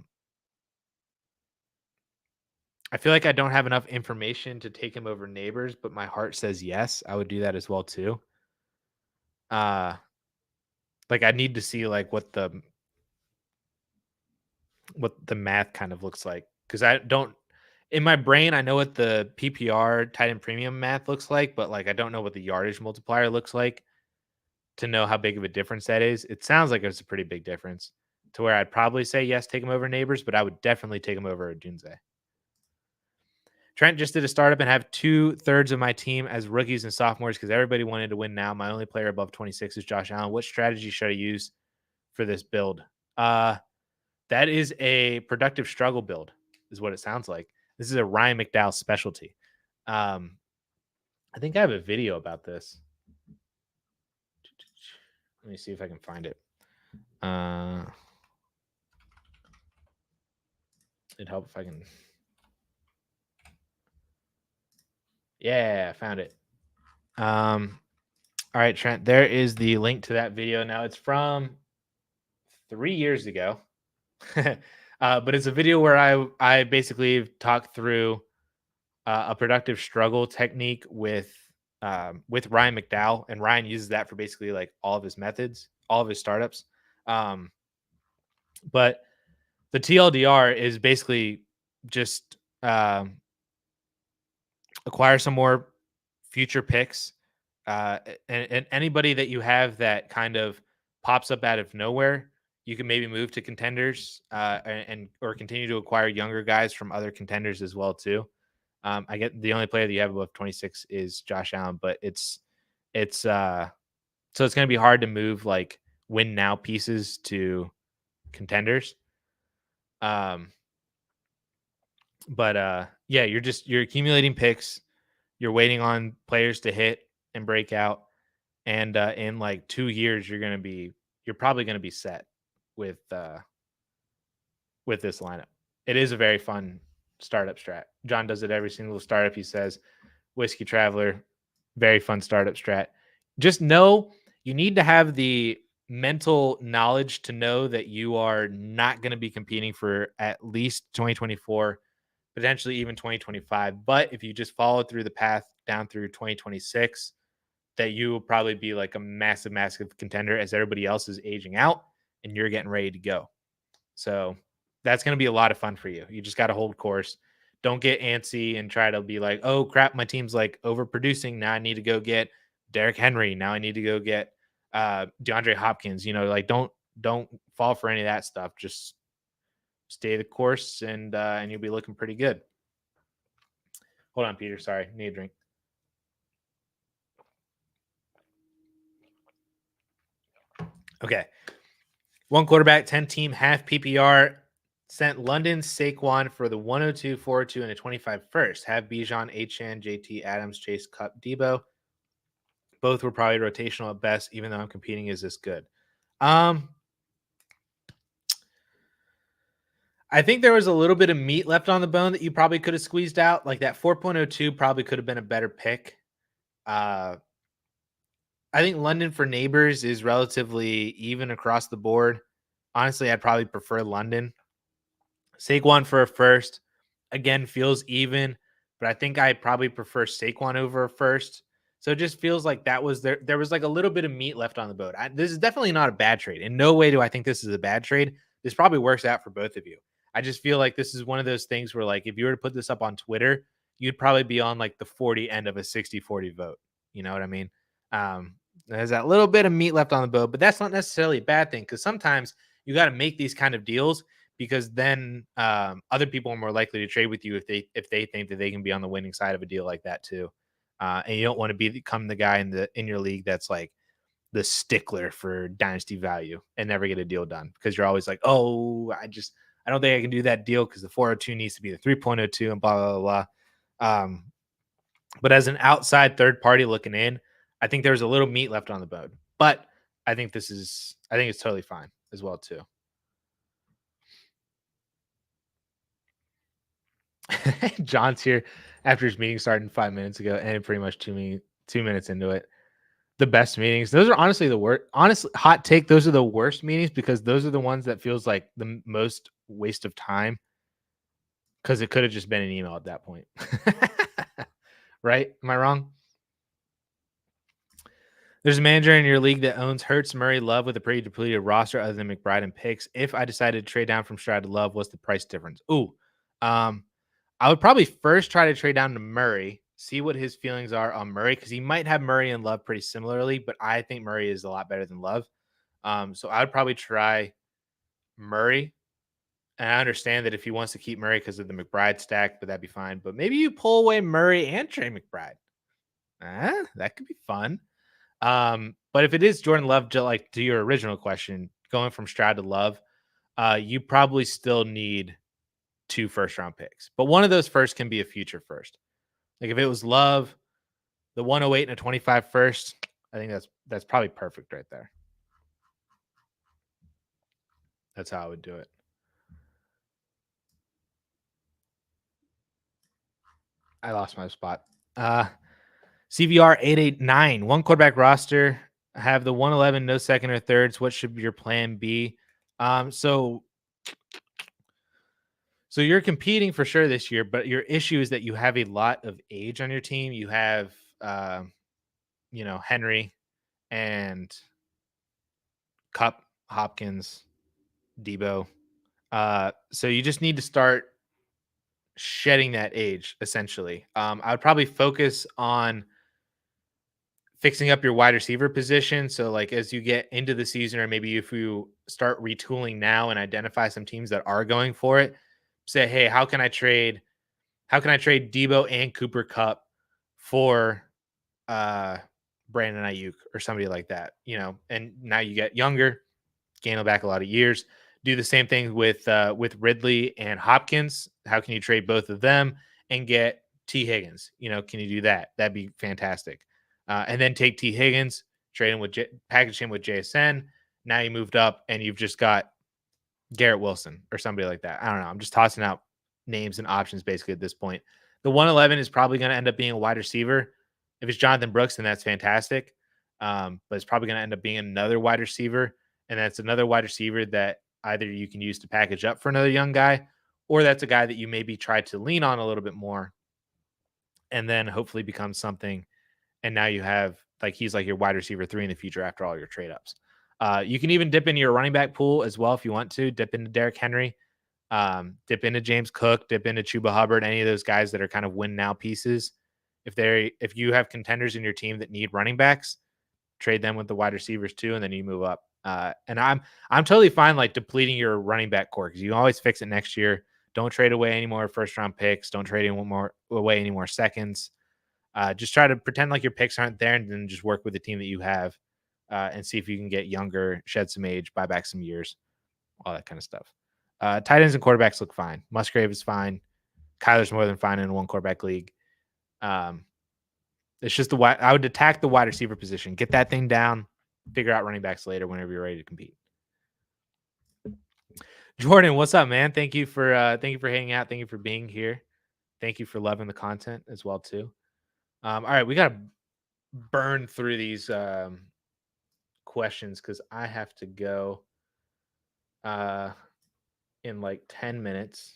feel like I don't have enough information to take him over Neighbors, but my heart says yes. I would do that as well too. Like I need to see like what the math kind of looks like because I don't in my brain I know what the PPR tight end premium math looks like, but like I don't know what the yardage multiplier looks like to know how big of a difference that is. It sounds like it's a pretty big difference to where I'd probably say yes, take him over Neighbors, but I would definitely take him over Dunze. Trent just did a startup and have 2/3 of my team as rookies and sophomores because everybody wanted to win now. My only player above 26 is Josh Allen. What strategy should I use for this build? That is a productive struggle build, is what it sounds like. This is a Ryan McDowell specialty. I think I have a video about this. Let me see if I can find it. It'd help if I can. Yeah, I found it. All right, Trent. There is the link to that video. Now it's from 3 years ago. But it's a video where I basically talk through a productive struggle technique with Ryan McDowell, and Ryan uses that for basically like all of his methods, all of his startups. But the TLDR is basically just acquire some more future picks, and anybody that you have that kind of pops up out of nowhere, you can maybe move to contenders, and or continue to acquire younger guys from other contenders as well too. I get the only player that you have above 26 is Josh Allen, but it's so it's going to be hard to move like win now pieces to contenders. Um, but yeah, you're accumulating picks. You're waiting on players to hit and break out, and in like 2 years, you're probably gonna be set with with this lineup. It is a very fun startup strat. John does it every single startup. He says, "Whiskey Traveler, very fun startup strat." Just know you need to have the mental knowledge to know that you are not going to be competing for at least 2024, potentially even 2025. But if you just follow through the path down through 2026, that you will probably be like a massive, massive contender as everybody else is aging out and you're getting ready to go. So that's going to be a lot of fun for you. You just got to hold course. Don't get antsy and try to be like, oh crap, my team's like overproducing. Now I need to go get Derrick Henry. Now I need to go get DeAndre Hopkins. Like don't fall for any of that stuff. Just stay the course and you'll be looking pretty good. Hold on, Peter. Sorry, need a drink. Okay. One quarterback, 10 team, half PPR. Sent London Saquon for the 102, 402, and a 25 first. Have Bijan, Achan, JT, Adams, Chase, Cup, Debo. Both were probably rotational at best, even though I'm competing. Is this good? I think there was a little bit of meat left on the bone that you probably could have squeezed out. Like that 4.02 probably could have been a better pick. I think London for neighbors is relatively even across the board. Honestly, I'd probably prefer London. Saquon for a first, again, feels even, but I think I probably prefer Saquon over a first. So it just feels like that was there was like a little bit of meat left on the boat. This is definitely not a bad trade. In no way do I think this is a bad trade. This probably works out for both of you. I just feel like this is one of those things where like if you were to put this up on Twitter, you'd probably be on like the 40 end of a 60-40 vote. You know what I mean? There's that little bit of meat left on the boat, but that's not necessarily a bad thing because sometimes you got to make these kind of deals because then other people are more likely to trade with you if they think that they can be on the winning side of a deal like that too. And you don't want to become the guy in your league that's like the stickler for dynasty value and never get a deal done because you're always like, oh, I don't think I can do that deal because the 402 needs to be the 3.02 and blah blah blah. But as an outside third party looking in, I think there's a little meat left on the bone. But I think it's totally fine as well too. John's here after his meeting started 5 minutes ago and pretty much 2 minutes into it. The best meetings. Those are honestly the worst. Honestly, hot take. Those are the worst meetings because those are the ones that feels like the most waste of time because it could have just been an email at that point. Right? Am I wrong? There's a manager in your league that owns Hurts, Murray, Love with a pretty depleted roster other than McBride and picks. If I decided to trade down from Stroud to Love, what's the price difference? Ooh, I would probably first try to trade down to Murray, see what his feelings are on Murray, because he might have Murray and Love pretty similarly, but I think Murray is a lot better than Love. So I would probably try Murray. And I understand that if he wants to keep Murray because of the McBride stack, but that'd be fine. But maybe you pull away Murray and Trey McBride. That could be fun. But if it is Jordan Love, like to your original question, going from Stroud to Love, you probably still need 2 first-round picks. But one of those first can be a future first. Like if it was Love, the 108 and a 25 first, I think that's probably perfect right there. That's how I would do it. I lost my spot. CVR 889, one quarterback roster. Have the 111, no second or thirds. What should your plan be? So you're competing for sure this year, but your issue is that you have a lot of age on your team. You have, Henry and Cup, Hopkins, Debo. So you just need to start shedding that age essentially. I would probably focus on fixing up your wide receiver position. So like as you get into the season, or maybe if you start retooling now and identify some teams that are going for it, say, hey, how can I trade Debo and Cooper Cup for uh Brandon Ayuk or somebody like that, and now you get younger, gain back a lot of years. Do the same thing with Ridley and Hopkins. How can you trade both of them and get T Higgins? Can you do that? That'd be fantastic. And then take T Higgins, trade him package him with JSN. Now you moved up and you've just got Garrett Wilson or somebody like that. I don't know. I'm just tossing out names and options basically at this point. The 111 is probably going to end up being a wide receiver. If it's Jonathan Brooks, then that's fantastic. But it's probably going to end up being another wide receiver. And that's another wide receiver that either you can use to package up for another young guy, or that's a guy that you maybe try to lean on a little bit more and then hopefully become something. And now you have he's like your wide receiver 3 in the future after all your trade ups. You can even dip into your running back pool as well if you want to. Dip into Derrick Henry, dip into James Cook, dip into Chuba Hubbard, any of those guys that are kind of win now pieces. If you have contenders in your team that need running backs, trade them with the wide receivers too, and then you move up. And I'm totally fine depleting your running back core because you can always fix it next year. Don't trade away any more first round picks. Don't trade away any more seconds. Just try to pretend like your picks aren't there, and then just work with the team that you have, and see if you can get younger, shed some age, buy back some years, all that kind of stuff. Tight ends and quarterbacks look fine. Musgrave is fine. Kyler's more than fine in a one quarterback league. It's just I would attack the wide receiver position, get that thing down, figure out running backs later whenever you're ready to compete. Jordan, what's up, man? Thank you for hanging out. Thank you for being here. Thank you for loving the content as well too. All right, we got to burn through these questions because I have to go in 10 minutes.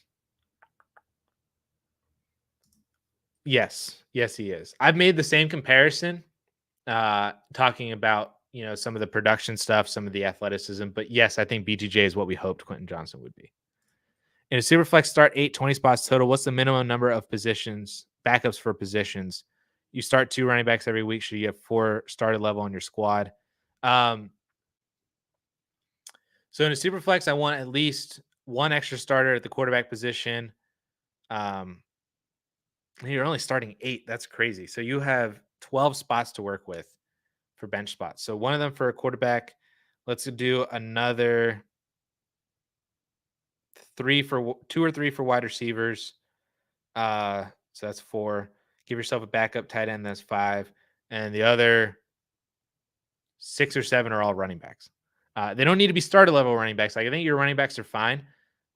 Yes, he is. I've made the same comparison, talking about some of the production stuff, some of the athleticism, but yes, I think BTJ is what we hoped Quentin Johnson would be. In a Superflex start 20 spots total, what's the minimum number of positions, backups for positions? You start 2 running backs every week, so you have 4 started level on your squad. So in a Superflex, I want at least 1 extra starter at the quarterback position. You're only starting 8. That's crazy. So you have 12 spots to work with for bench spots. So 1 of them for a quarterback. Let's do another 2 or 3 for wide receivers. So that's 4. Give yourself a backup tight end. That's 5. And the other 6 or 7 are all running backs. They don't need to be starter level running backs. I think your running backs are fine.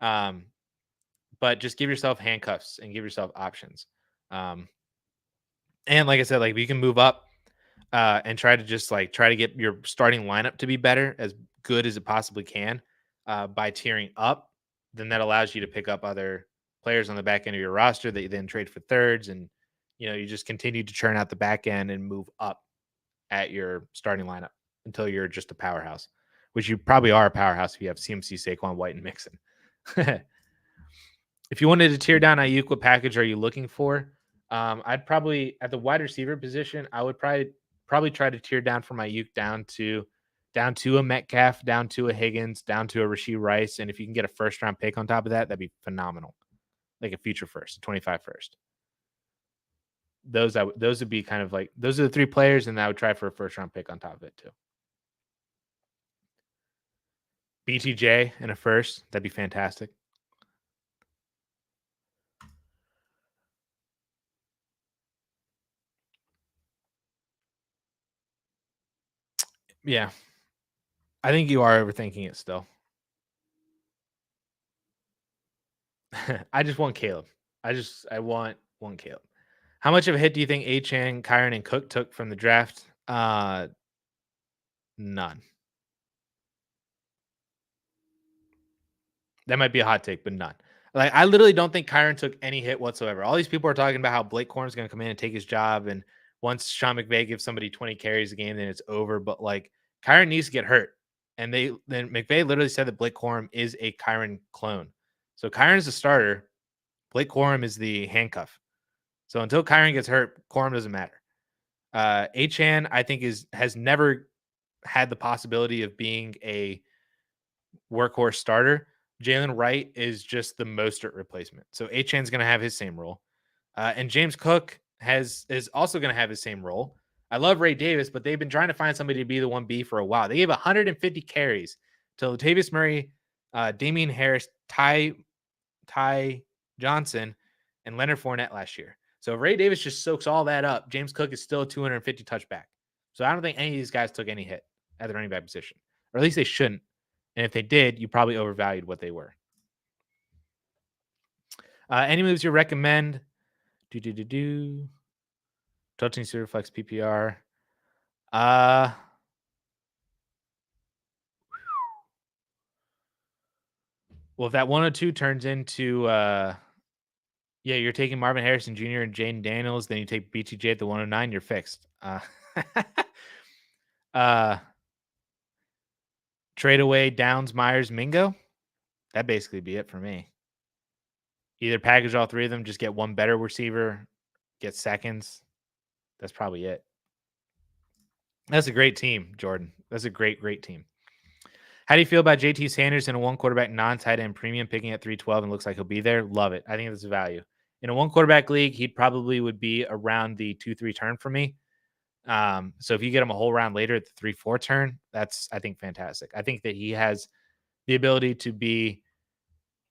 But just give yourself handcuffs and give yourself options. And like I said, you can move up and try to get your starting lineup to be better, as good as it possibly can, by tiering up. Then that allows you to pick up other players on the back end of your roster that you then trade for thirds, and you just continue to churn out the back end and move up at your starting lineup until you're just a powerhouse, which you probably are a powerhouse if you have CMC, Saquon, White, and Mixon. If you wanted to tear down Ayuk, what package are you looking for? I'd probably, at the wide receiver position, I would probably try to tear down from Ayuk down to a Metcalf, down to a Higgins, down to a Rashee Rice, and if you can get a first round pick on top of that, that'd be phenomenal. Like a future first, 25 first. Those would be kind of those are the 3 players, and I would try for a first round pick on top of it too. BTJ and a first, that'd be fantastic. Yeah. I think you are overthinking it still. I just want Caleb. I want one Caleb. How much of a hit do you think Achane, Kyron, and Cook took from the draft? None. That might be a hot take, but none. I literally don't think Kyron took any hit whatsoever. All these people are talking about how Blake Corn's going to come in and take his job, and once Sean McVay gives somebody 20 carries a game, then it's over. But Kyron needs to get hurt. And then McVay literally said that Blake Corum is a Kyron clone. So Kyron is the starter. Blake Corum is the handcuff. So until Kyron gets hurt, Corum doesn't matter. Achan, I think, has never had the possibility of being a workhorse starter. Jalen Wright is just the Mostert replacement. So Achan's going to have his same role. And James Cook is also going to have his same role. I love Ray Davis, but they've been trying to find somebody to be the 1B for a while. They gave 150 carries to Latavius Murray, Damian Harris, Ty Johnson, and Leonard Fournette last year. So if Ray Davis just soaks all that up, James Cook is still a 250 touchback. So I don't think any of these guys took any hit at the running back position, or at least they shouldn't. And if they did, you probably overvalued what they were. Any moves you recommend? Touching Superflex PPR. Well, if that 102 turns into you're taking Marvin Harrison Jr. and Jaden Daniels, then you take BTJ at the 109, you're fixed. Trade away Downs, Myers, Mingo. That'd basically be it for me. Either package all three of them, just get one better receiver, get seconds. That's probably it. That's a great team, Jordan. That's a great, great team. How do you feel about JT Sanders in a one quarterback non-tight end premium picking at 312 and looks like he'll be there? Love it. I think that's a value. In a one quarterback league, he probably would be around the 2-3 turn for me. So if you get him a whole round later at the 3-4 turn, that's, I think, fantastic. I think that he has the ability to be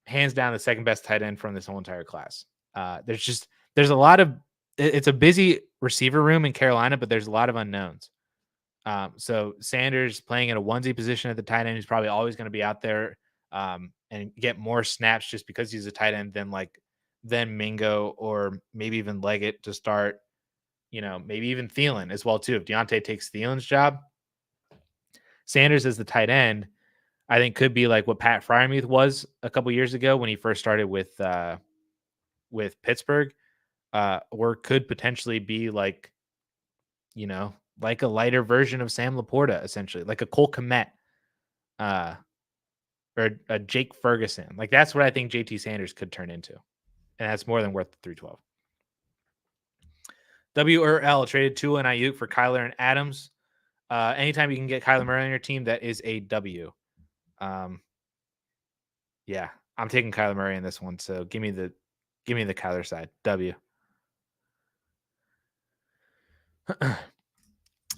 hands down the second best tight end from this whole entire class. There's a lot of, it's a busy receiver room in Carolina, but there's a lot of unknowns. So Sanders playing at a onesie position at the tight end, he's probably always going to be out there and get more snaps just because he's a tight end than Mingo or maybe even Leggett to start. Maybe even Thielen as well too. If Deontay takes Thielen's job, Sanders as the tight end, I think could be like what Pat Freiermuth was a couple years ago when he first started with Pittsburgh, or could potentially be like a lighter version of Sam Laporta, essentially, like a Cole Kmet, or a Jake Ferguson. Like that's what I think JT Sanders could turn into, and that's more than worth the 312. WRL traded Tua and Ayuk for Kyler and Adams. Anytime you can get Kyler Murray on your team, that is a W. Yeah, I'm taking Kyler Murray in this one. So give me the Kyler side. W.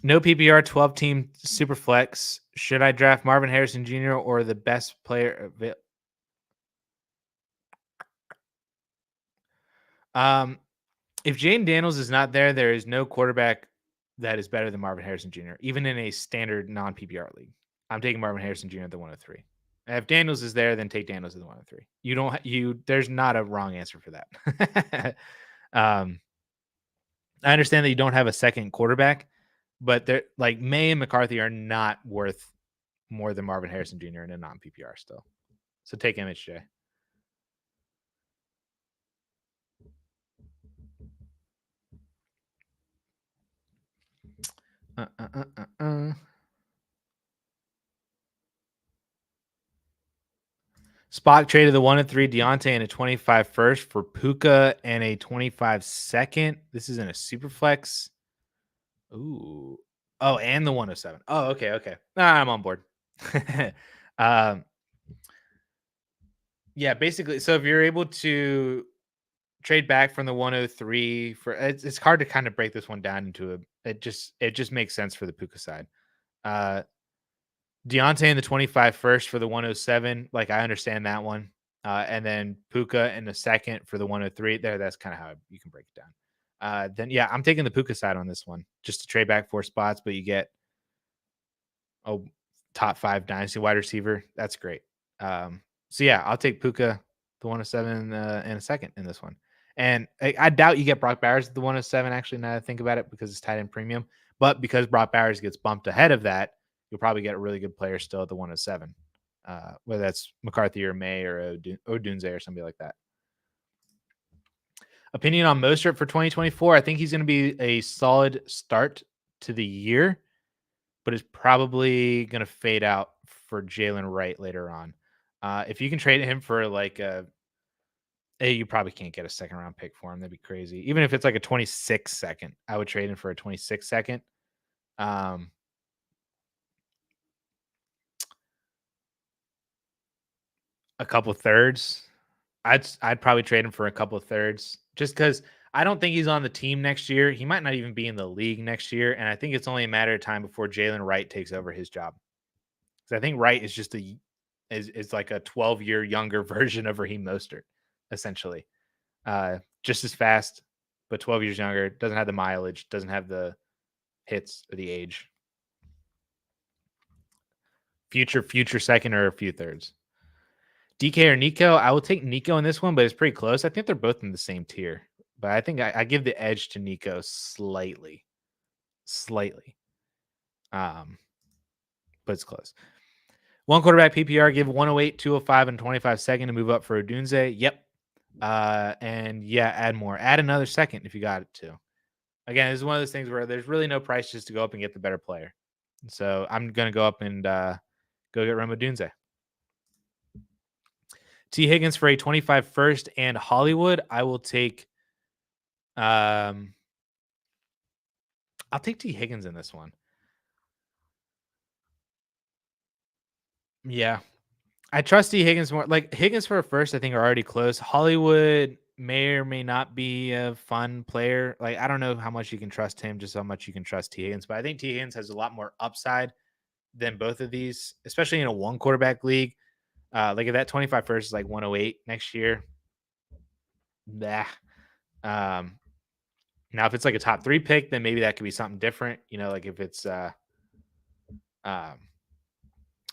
No PPR 12-team Superflex. Should I draft Marvin Harrison Jr. or the best player? If Jaden Daniels is not there, there is no quarterback that is better than Marvin Harrison Jr., even in a standard non-PPR league. I'm taking Marvin Harrison Jr. at the 103. And if Daniels is there, then take Daniels at the 103. There's not a wrong answer for that. I understand that you don't have a second quarterback, but May and McCarthy are not worth more than Marvin Harrison Jr. in a non-PPR still. So take MHJ. Spock traded the 1-3 Deontay and a 25 first for Puka and a 25 second. This is in a Superflex. Ooh. Oh, and the 107. Oh, okay. I'm on board. Yeah, basically. So if you're able to trade back from the 103 for, it's hard to kind of break this one down into it just makes sense for the Puka side. Deontay in the 25 first for the 107. Like I understand that one. And then Puka in the second for the 103 there. That's kind of how you can break it down. Then yeah, I'm taking the Puka side on this one just to trade back 4 spots, but you get top 5 dynasty wide receiver. That's great. So yeah, I'll take Puka, the 107 in a second in this one. And I doubt you get Brock Bowers at the 107, actually, now that I think about it, because it's tight end premium. But because Brock Bowers gets bumped ahead of that, you'll probably get a really good player still at the 107, whether that's McCarthy or May or Odunze or somebody like that. Opinion on Mostert for 2024. I think he's going to be a solid start to the year, but is probably going to fade out for Jalen Wright later on. If you can trade him for like you probably can't get a second round pick for him. That'd be crazy. Even if it's like a 26 second, I would trade him for a 26 second. Um, a couple thirds. I'd probably trade him for a couple of thirds just because I don't think he's on the team next year. He might not even be in the league next year, and I think it's only a matter of time before Jalen Wright takes over his job. Because I think Wright is just is like a 12-year younger version of Raheem Mostert, essentially. Just as fast, but 12 years younger. Doesn't have the mileage. Doesn't have the hits or the age. Future second or a few thirds. DK or Nico, I will take Nico in this one, but it's pretty close. I think they're both in the same tier, but I think I give the edge to Nico slightly. But it's close. One quarterback PPR, give 108, 205, and 25 second to move up for Odunze. Yep. And yeah, add more. Add another second if you got it to. Again, this is one of those things where there's really no price just to go up and get the better player. So I'm gonna go up and go get Rome Odunze. T. Higgins for a 25 first and Hollywood. I will take I'll take T. Higgins in this one. Yeah. I trust T. Higgins more. Like Higgins for a first, I think are already close. Hollywood may or may not be a fun player. Like I don't know how much you can trust him, just how much you can trust T. Higgins. But I think T. Higgins has a lot more upside than both of these, especially in a one quarterback league. Like if that 25 first is like 108 next year. Nah. Now if it's like a top 3 pick, then maybe that could be something different. You know, like if it's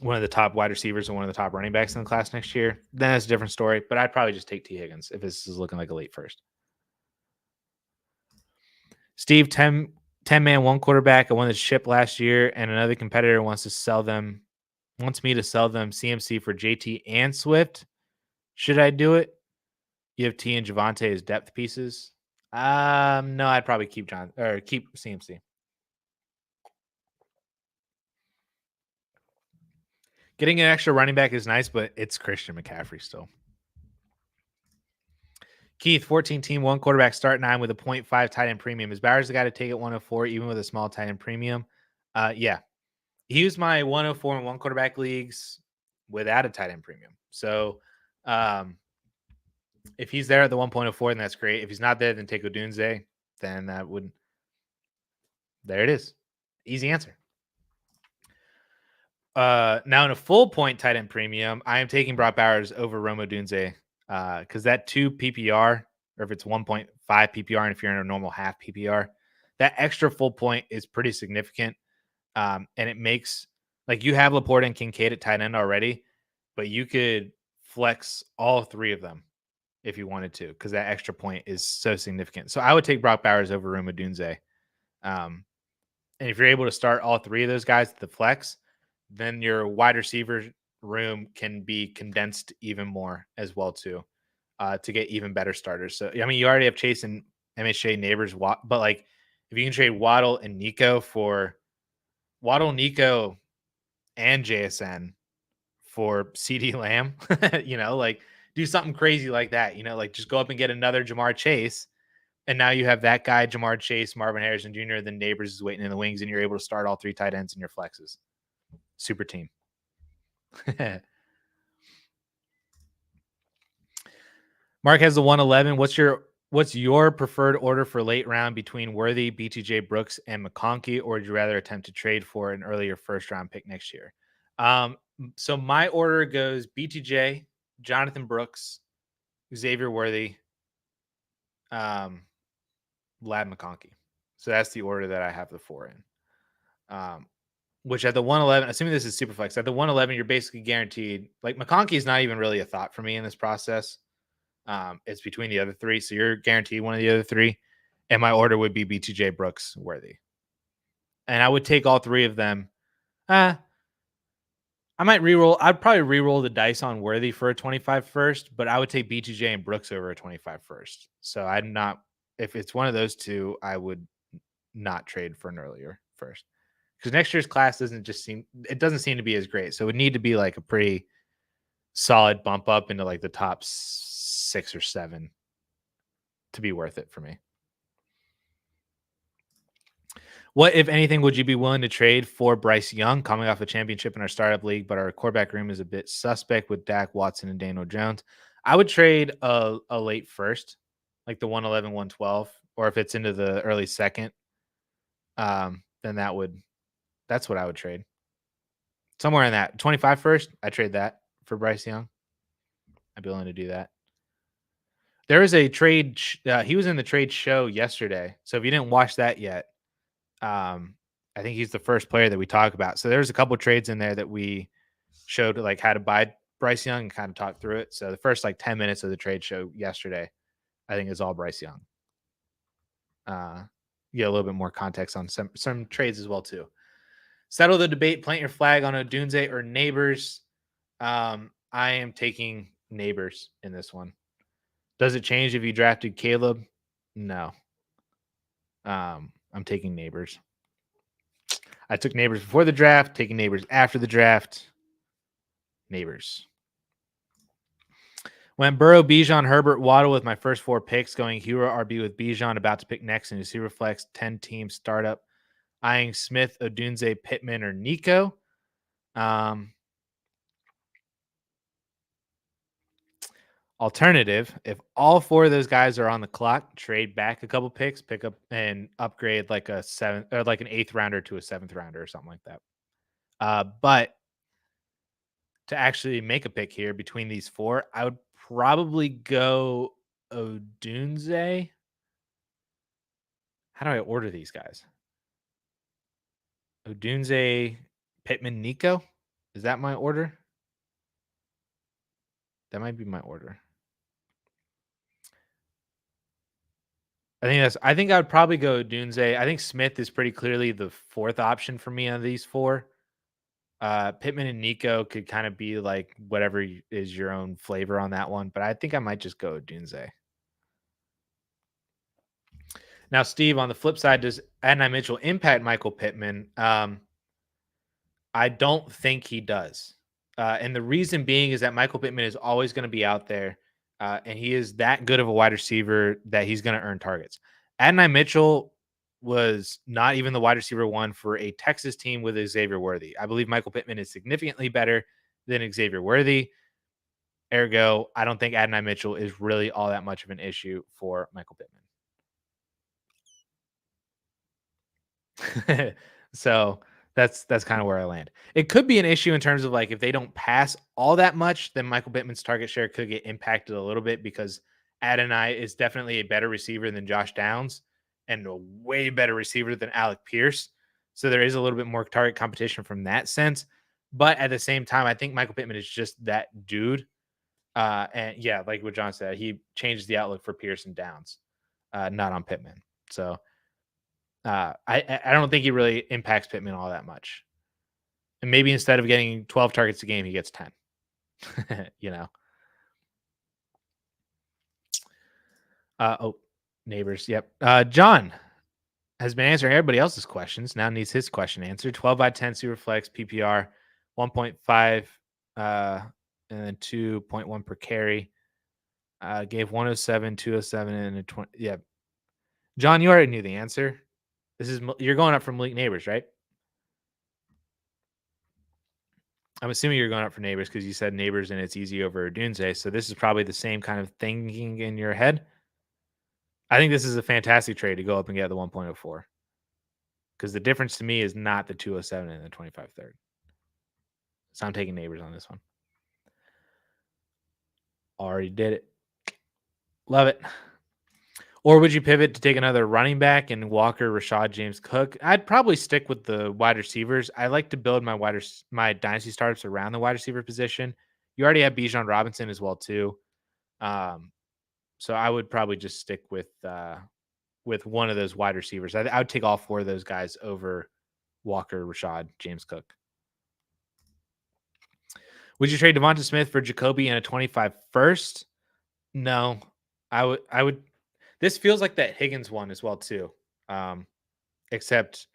one of the top wide receivers and one of the top running backs in the class next year, then that's a different story. But I'd probably just take T. Higgins if this is looking like a late first. Steve, 10 man, one quarterback. I won the ship last year, and another competitor wants me to sell them CMC for JT and Swift. Should I do it? You have T and Javante as depth pieces. No, I'd probably keep CMC. Getting an extra running back is nice, but it's Christian McCaffrey still. Keith, 14 team, one quarterback, start 9 with a 0.5 tight end premium. Is Bowers the guy to take at 104, even with a small tight end premium? Yeah. He used my 104 and one quarterback leagues without a tight end premium. So if he's there at the 1.04, then that's great. If he's not there, then take Odunze. Then that would. There it is. Easy answer. Now in a full point tight end premium, I am taking Brock Bowers over Rome Odunze because that 2 PPR, or if it's 1.5 PPR, and if you're in a normal half PPR, that extra full point is pretty significant. And it makes, like, you have Laporta and Kincaid at tight end already, but you could flex all 3 of them if you wanted to, because that extra point is so significant. So I would take Brock Bowers over Rome Odunze. And if you're able to start all 3 of those guys at the flex, then your wide receiver room can be condensed even more as well too, to get even better starters. So I mean, you already have Chase and MHA Neighbors, but like if you can trade Waddle, Nico, and JSN for CD Lamb, you know, like do something crazy like that. You know, like just go up and get another Jamar Chase, and now you have that guy, Jamar Chase, Marvin Harrison Jr., then Neighbors is waiting in the wings, and you're able to start all 3 tight ends in your flexes. Super team. Mark has the 111. What's your preferred order for late round between Worthy, BTJ Brooks, and McConkey, or would you rather attempt to trade for an earlier first round pick next year? So my order goes BTJ, Jonathan Brooks, Xavier Worthy, Lad McConkey. So that's the order that I have the 4 in. Which at the 111, assuming this is Superflex, at the 111, you're basically guaranteed. Like McConkey is not even really a thought for me in this process. It's between the other 3, so you're guaranteed one of the other 3. And my order would be BTJ, Brooks, Worthy, and I would take all 3 of them. I might reroll. I'd probably reroll the dice on Worthy for a 25 first, but I would take BTJ and Brooks over a 25 first. So I'm not. If it's one of those 2, I would not trade for an earlier first. because next year's class doesn't seem to be as great. So it would need to be like a pretty solid bump up into like the top 6 or 7 to be worth it for me. What, if anything, would you be willing to trade for Bryce Young coming off a championship in our startup league, but our quarterback room is a bit suspect with Dak, Watson, and Daniel Jones? I would trade a late first, like the 111, 112, or if it's into the early second, then that's what I would trade. Somewhere in that 25 first, I trade that for Bryce Young. I'd be willing to do that. There is a trade. He was in the trade show yesterday. So if you didn't watch that yet, I think he's the first player that we talk about. So there's a couple trades in there that we showed like how to buy Bryce Young and kind of talk through it. So the first like 10 minutes of the trade show yesterday, I think is all Bryce Young. Get a little bit more context on some trades as well too. Settle the debate. Plant your flag on Odunze or Neighbors. I am taking Neighbors in this one. Does it change if you drafted Caleb? No. I'm taking Neighbors. I took Neighbors before the draft, taking Neighbors after the draft. Neighbors. Went Burrow, Bijan, Herbert, Waddle with my first 4 picks, going Hero RB with Bijan, about to pick next in a Superflex 10-team startup. Eyeing Smith, Odunze, Pittman, or Nico. Alternative, if all 4 of those guys are on the clock, trade back a couple picks, pick up and upgrade like a 7th or like an 8th rounder to a 7th rounder or something like that. But to actually make a pick here between these 4, I would probably go Odunze. How do I order these guys? Odunze, Pittman, Nico. Is that my order? That might be my order. I think I would probably go Odunze. I think Smith is pretty clearly the 4th option for me on these 4. Pittman and Nico could kind of be like whatever is your own flavor on that one, but I think I might just go Odunze. Now, Steve, on the flip side, does Adonai Mitchell impact Michael Pittman? I don't think he does. And the reason being is that Michael Pittman is always going to be out there, and he is that good of a wide receiver that he's going to earn targets. Adonai Mitchell was not even the wide receiver 1 for a Texas team with Xavier Worthy. I believe Michael Pittman is significantly better than Xavier Worthy. Ergo, I don't think Adonai Mitchell is really all that much of an issue for Michael Pittman. So that's kind of where I land. It could be an issue in terms of like if they don't pass all that much, then Michael Pittman's target share could get impacted a little bit because Adonai is definitely a better receiver than Josh Downs and a way better receiver than Alec Pierce. So there is a little bit more target competition from that sense. But at the same time, I think Michael Pittman is just that dude. And yeah, like what John said, he changed the outlook for Pierce and Downs, not on Pittman. So I don't think he really impacts Pittman all that much. And maybe instead of getting 12 targets a game, he gets 10. You know. Neighbors. Yep. John has been answering everybody else's questions. Now needs his question answered. 12 by 10 Superflex PPR, 1.5 and then 2.1 per carry. Gave 107, 207, and a 20. Yeah. John, you already knew the answer. You're going up from Malik Neighbors, right? I'm assuming you're going up for Neighbors because you said Neighbors and it's easy over Odunze. So this is probably the same kind of thinking in your head. I think this is a fantastic trade to go up and get the 1.04 because the difference to me is not the 207 and the 25 third. So I'm taking Neighbors on this one. Already did it. Love it. Or would you pivot to take another running back and Walker, Rashad, James Cook? I'd probably stick with the wide receivers. I like to build my dynasty startups around the wide receiver position. You already have Bijan Robinson as well too. So I would probably just stick with one of those wide receivers. I would take all 4 of those guys over Walker, Rashad, James Cook. Would you trade Devonta Smith for Jacoby and a 25 first? No, I would. This feels like that Higgins one as well too. Except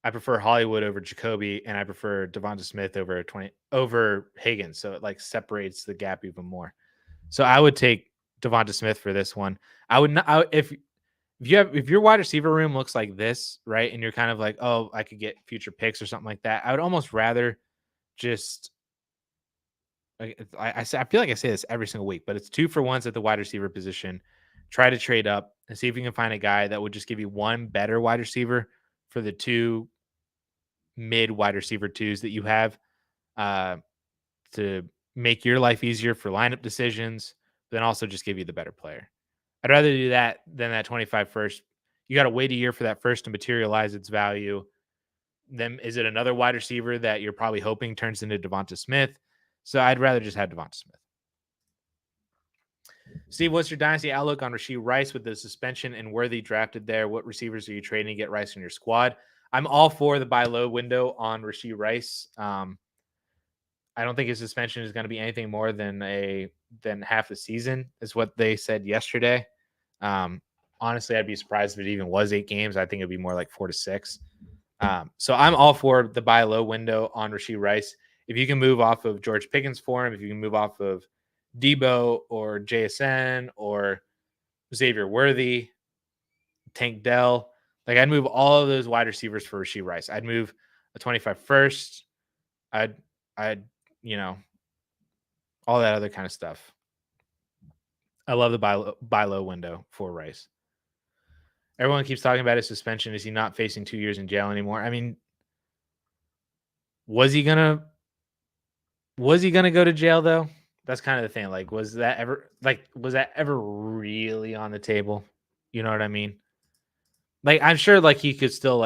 I prefer Hollywood over Jacoby, and I prefer Devonta Smith over Higgins. So it like separates the gap even more. So I would take Devonta Smith for this one. I would not if your wide receiver room looks like this, right, and you're kind of like, oh, I could get future picks or something like that. I would almost rather just I feel like I say this every single week, but it's 2-for-1s at the wide receiver position. Try to trade up and see if you can find a guy that would just give you one better wide receiver for the two mid wide receiver twos that you have, uh, to make your life easier for lineup decisions, then also just give you the better player. I'd rather do that than that 25 first. You got to wait a year for that first to materialize its value. Then is it another wide receiver that you're probably hoping turns into Devonta Smith? So I'd rather just have Devonta Smith. Steve, what's your dynasty outlook on Rashee Rice with the suspension and Worthy drafted there? What receivers are you trading to get Rice in your squad? I'm all for the buy low window on Rashee Rice. I don't think his suspension is going to be anything more than half the season, is what they said yesterday. Honestly, I'd be surprised if it even was 8 games. I think it'd be more like 4 to 6. So I'm all for the buy low window on Rashee Rice. If you can move off of George Pickens for him, if you can move off of Debo or JSN or Xavier Worthy, Tank Dell, like I'd move all of those wide receivers for Rashee Rice. I'd move a 25 first. I'd all that other kind of stuff. I love the buy low window for Rice. Everyone keeps talking about his suspension. Is he not facing 2 years in jail anymore? I mean, was he gonna go to jail though? That's kind of the thing. Like, was that ever really on the table? You know what I mean? Like, I'm sure like he still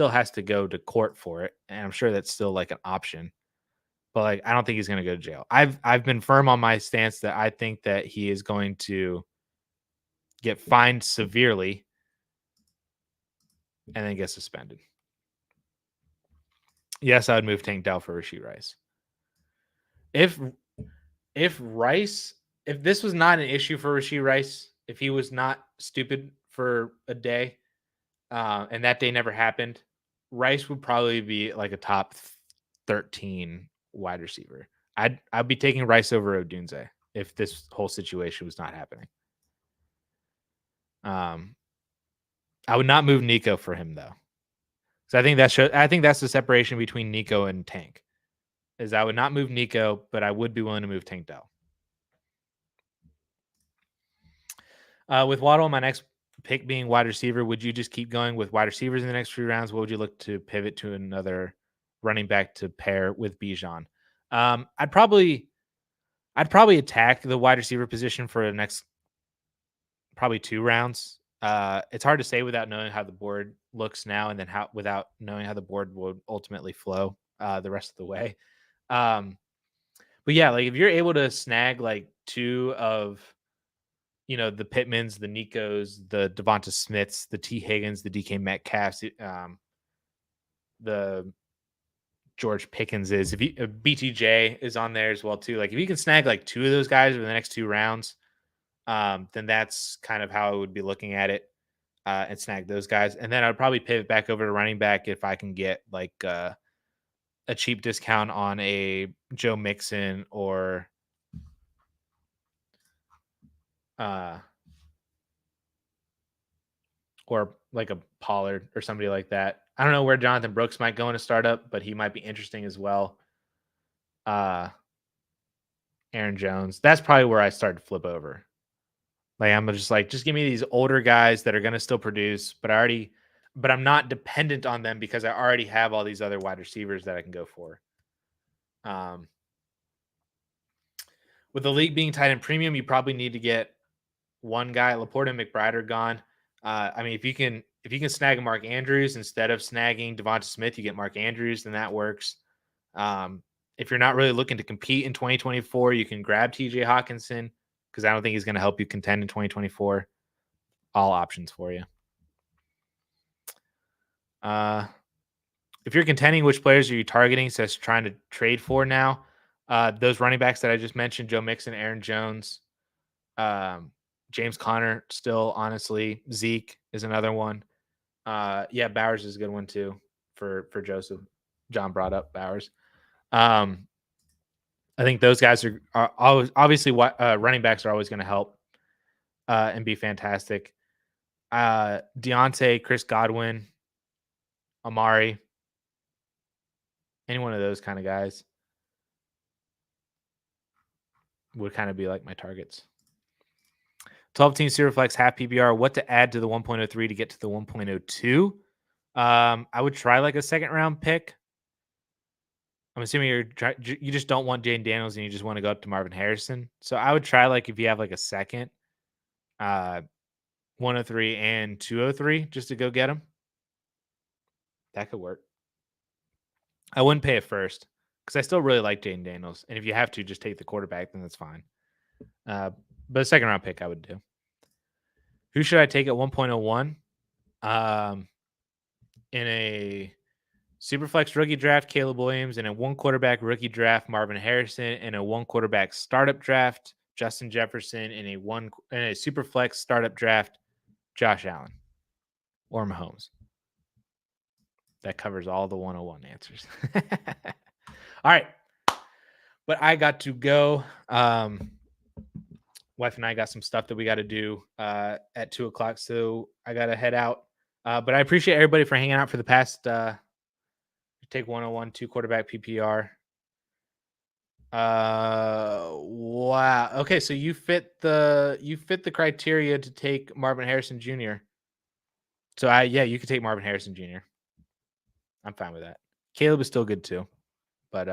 has to go to court for it, and I'm sure that's still like an option. But like, I don't think he's going to go to jail. I've been firm on my stance that I think that he is going to get fined severely and then get suspended. Yes, I would move Tank Dell for Rashee Rice. If this was not an issue for Rashee Rice, if he was not stupid for a day, and that day never happened, Rice would probably be like a top 13 wide receiver. I'd be taking Rice over Odunze if this whole situation was not happening. I would not move Nico for him though. So I think that's the separation between Nico and Tank. Is I would not move Nico, but I would be willing to move Tank Dell. With Waddle, my next pick being wide receiver, would you just keep going with wide receivers in the next few rounds? What would you look to pivot to another running back to pair with Bijan? I'd probably attack the wide receiver position for the next probably 2 rounds. It's hard to say without knowing how the board looks now, and then without knowing how the board would ultimately flow the rest of the way. But yeah, like if you're able to snag like 2 of the Pittmans, the Nikos, the Devonta Smiths, the T Higgins, the DK Metcalfs, the George Pickens is, if BTJ is on there as well too. Like if you can snag like 2 of those guys over the next 2 rounds, then that's kind of how I would be looking at it, and snag those guys. And then I'd probably pivot back over to running back if I can get like a cheap discount on a Joe Mixon or like a Pollard or somebody like that. I don't know where Jonathan Brooks might go in a startup, but he might be interesting as well. Aaron Jones. That's probably where I start to flip over. Like I'm just like, just give me these older guys that are going to still produce, but I'm not dependent on them because I already have all these other wide receivers that I can go for. With the league being tight end premium, you probably need to get one guy. Laporte and McBride are gone. I mean, if you can snag Mark Andrews instead of snagging Devonta Smith, you get Mark Andrews, then that works. If you're not really looking to compete in 2024, you can grab TJ Hawkinson because I don't think he's going to help you contend in 2024. All options for you. If you're contending, which players are you targeting? Says trying to trade for now. Those running backs that I just mentioned, Joe Mixon, Aaron Jones, James Conner, still honestly. Zeke is another one. Yeah, Bowers is a good one too for Joseph. John brought up Bowers. I think those guys are always, obviously what running backs are always going to help and be fantastic. Deontay, Chris Godwin, Amari, any one of those kind of guys would kind of be like my targets. 12-team Superflex half PPR. What to add to the 1.03 to get to the 1.02? I would try like a second round pick. I'm assuming you just don't want Jane Daniels and you just want to go up to Marvin Harrison. So I would try like if you have like a second, 103 and 203 just to go get him. That could work. I wouldn't pay it first because I still really like Jane Daniels. And if you have to just take the quarterback, then that's fine. But a second round pick I would do. Who should I take at 1.01? In a Superflex rookie draft, Caleb Williams. In a one quarterback rookie draft, Marvin Harrison. In a one quarterback startup draft, Justin Jefferson. In a Superflex startup draft, Josh Allen or Mahomes. That covers all the 101 answers. All right. But I got to go. Wife and I got some stuff that we got to do at 2:00. So I got to head out. But I appreciate everybody for hanging out for the past take 101, 2 quarterback PPR. Wow. Okay, so you fit the criteria to take Marvin Harrison Jr. So you could take Marvin Harrison Jr. I'm fine with that. Caleb is still good too, but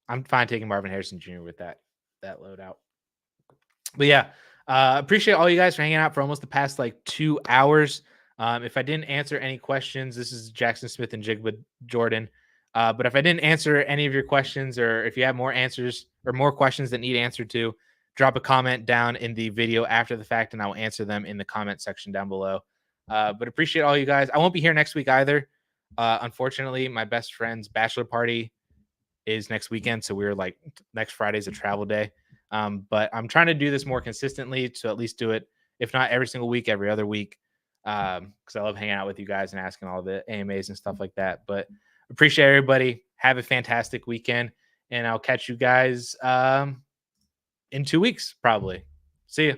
I'm fine taking Marvin Harrison Jr. with that loadout. But yeah, appreciate all you guys for hanging out for almost the past like 2 hours. If I didn't answer any questions, this is Jackson Smith and Jigba Jordan. But if I didn't answer any of your questions, or if you have more answers or more questions that need answered to, drop a comment down in the video after the fact, and I will answer them in the comment section down below. But appreciate all you guys. I won't be here next week either. Unfortunately, my best friend's bachelor party is next weekend, so we're like next Friday's a travel day. But I'm trying to do this more consistently to at least do it, if not every single week, every other week. Because I love hanging out with you guys and asking all the AMAs and stuff like that. But appreciate everybody. Have a fantastic weekend, and I'll catch you guys in 2 weeks probably. See you.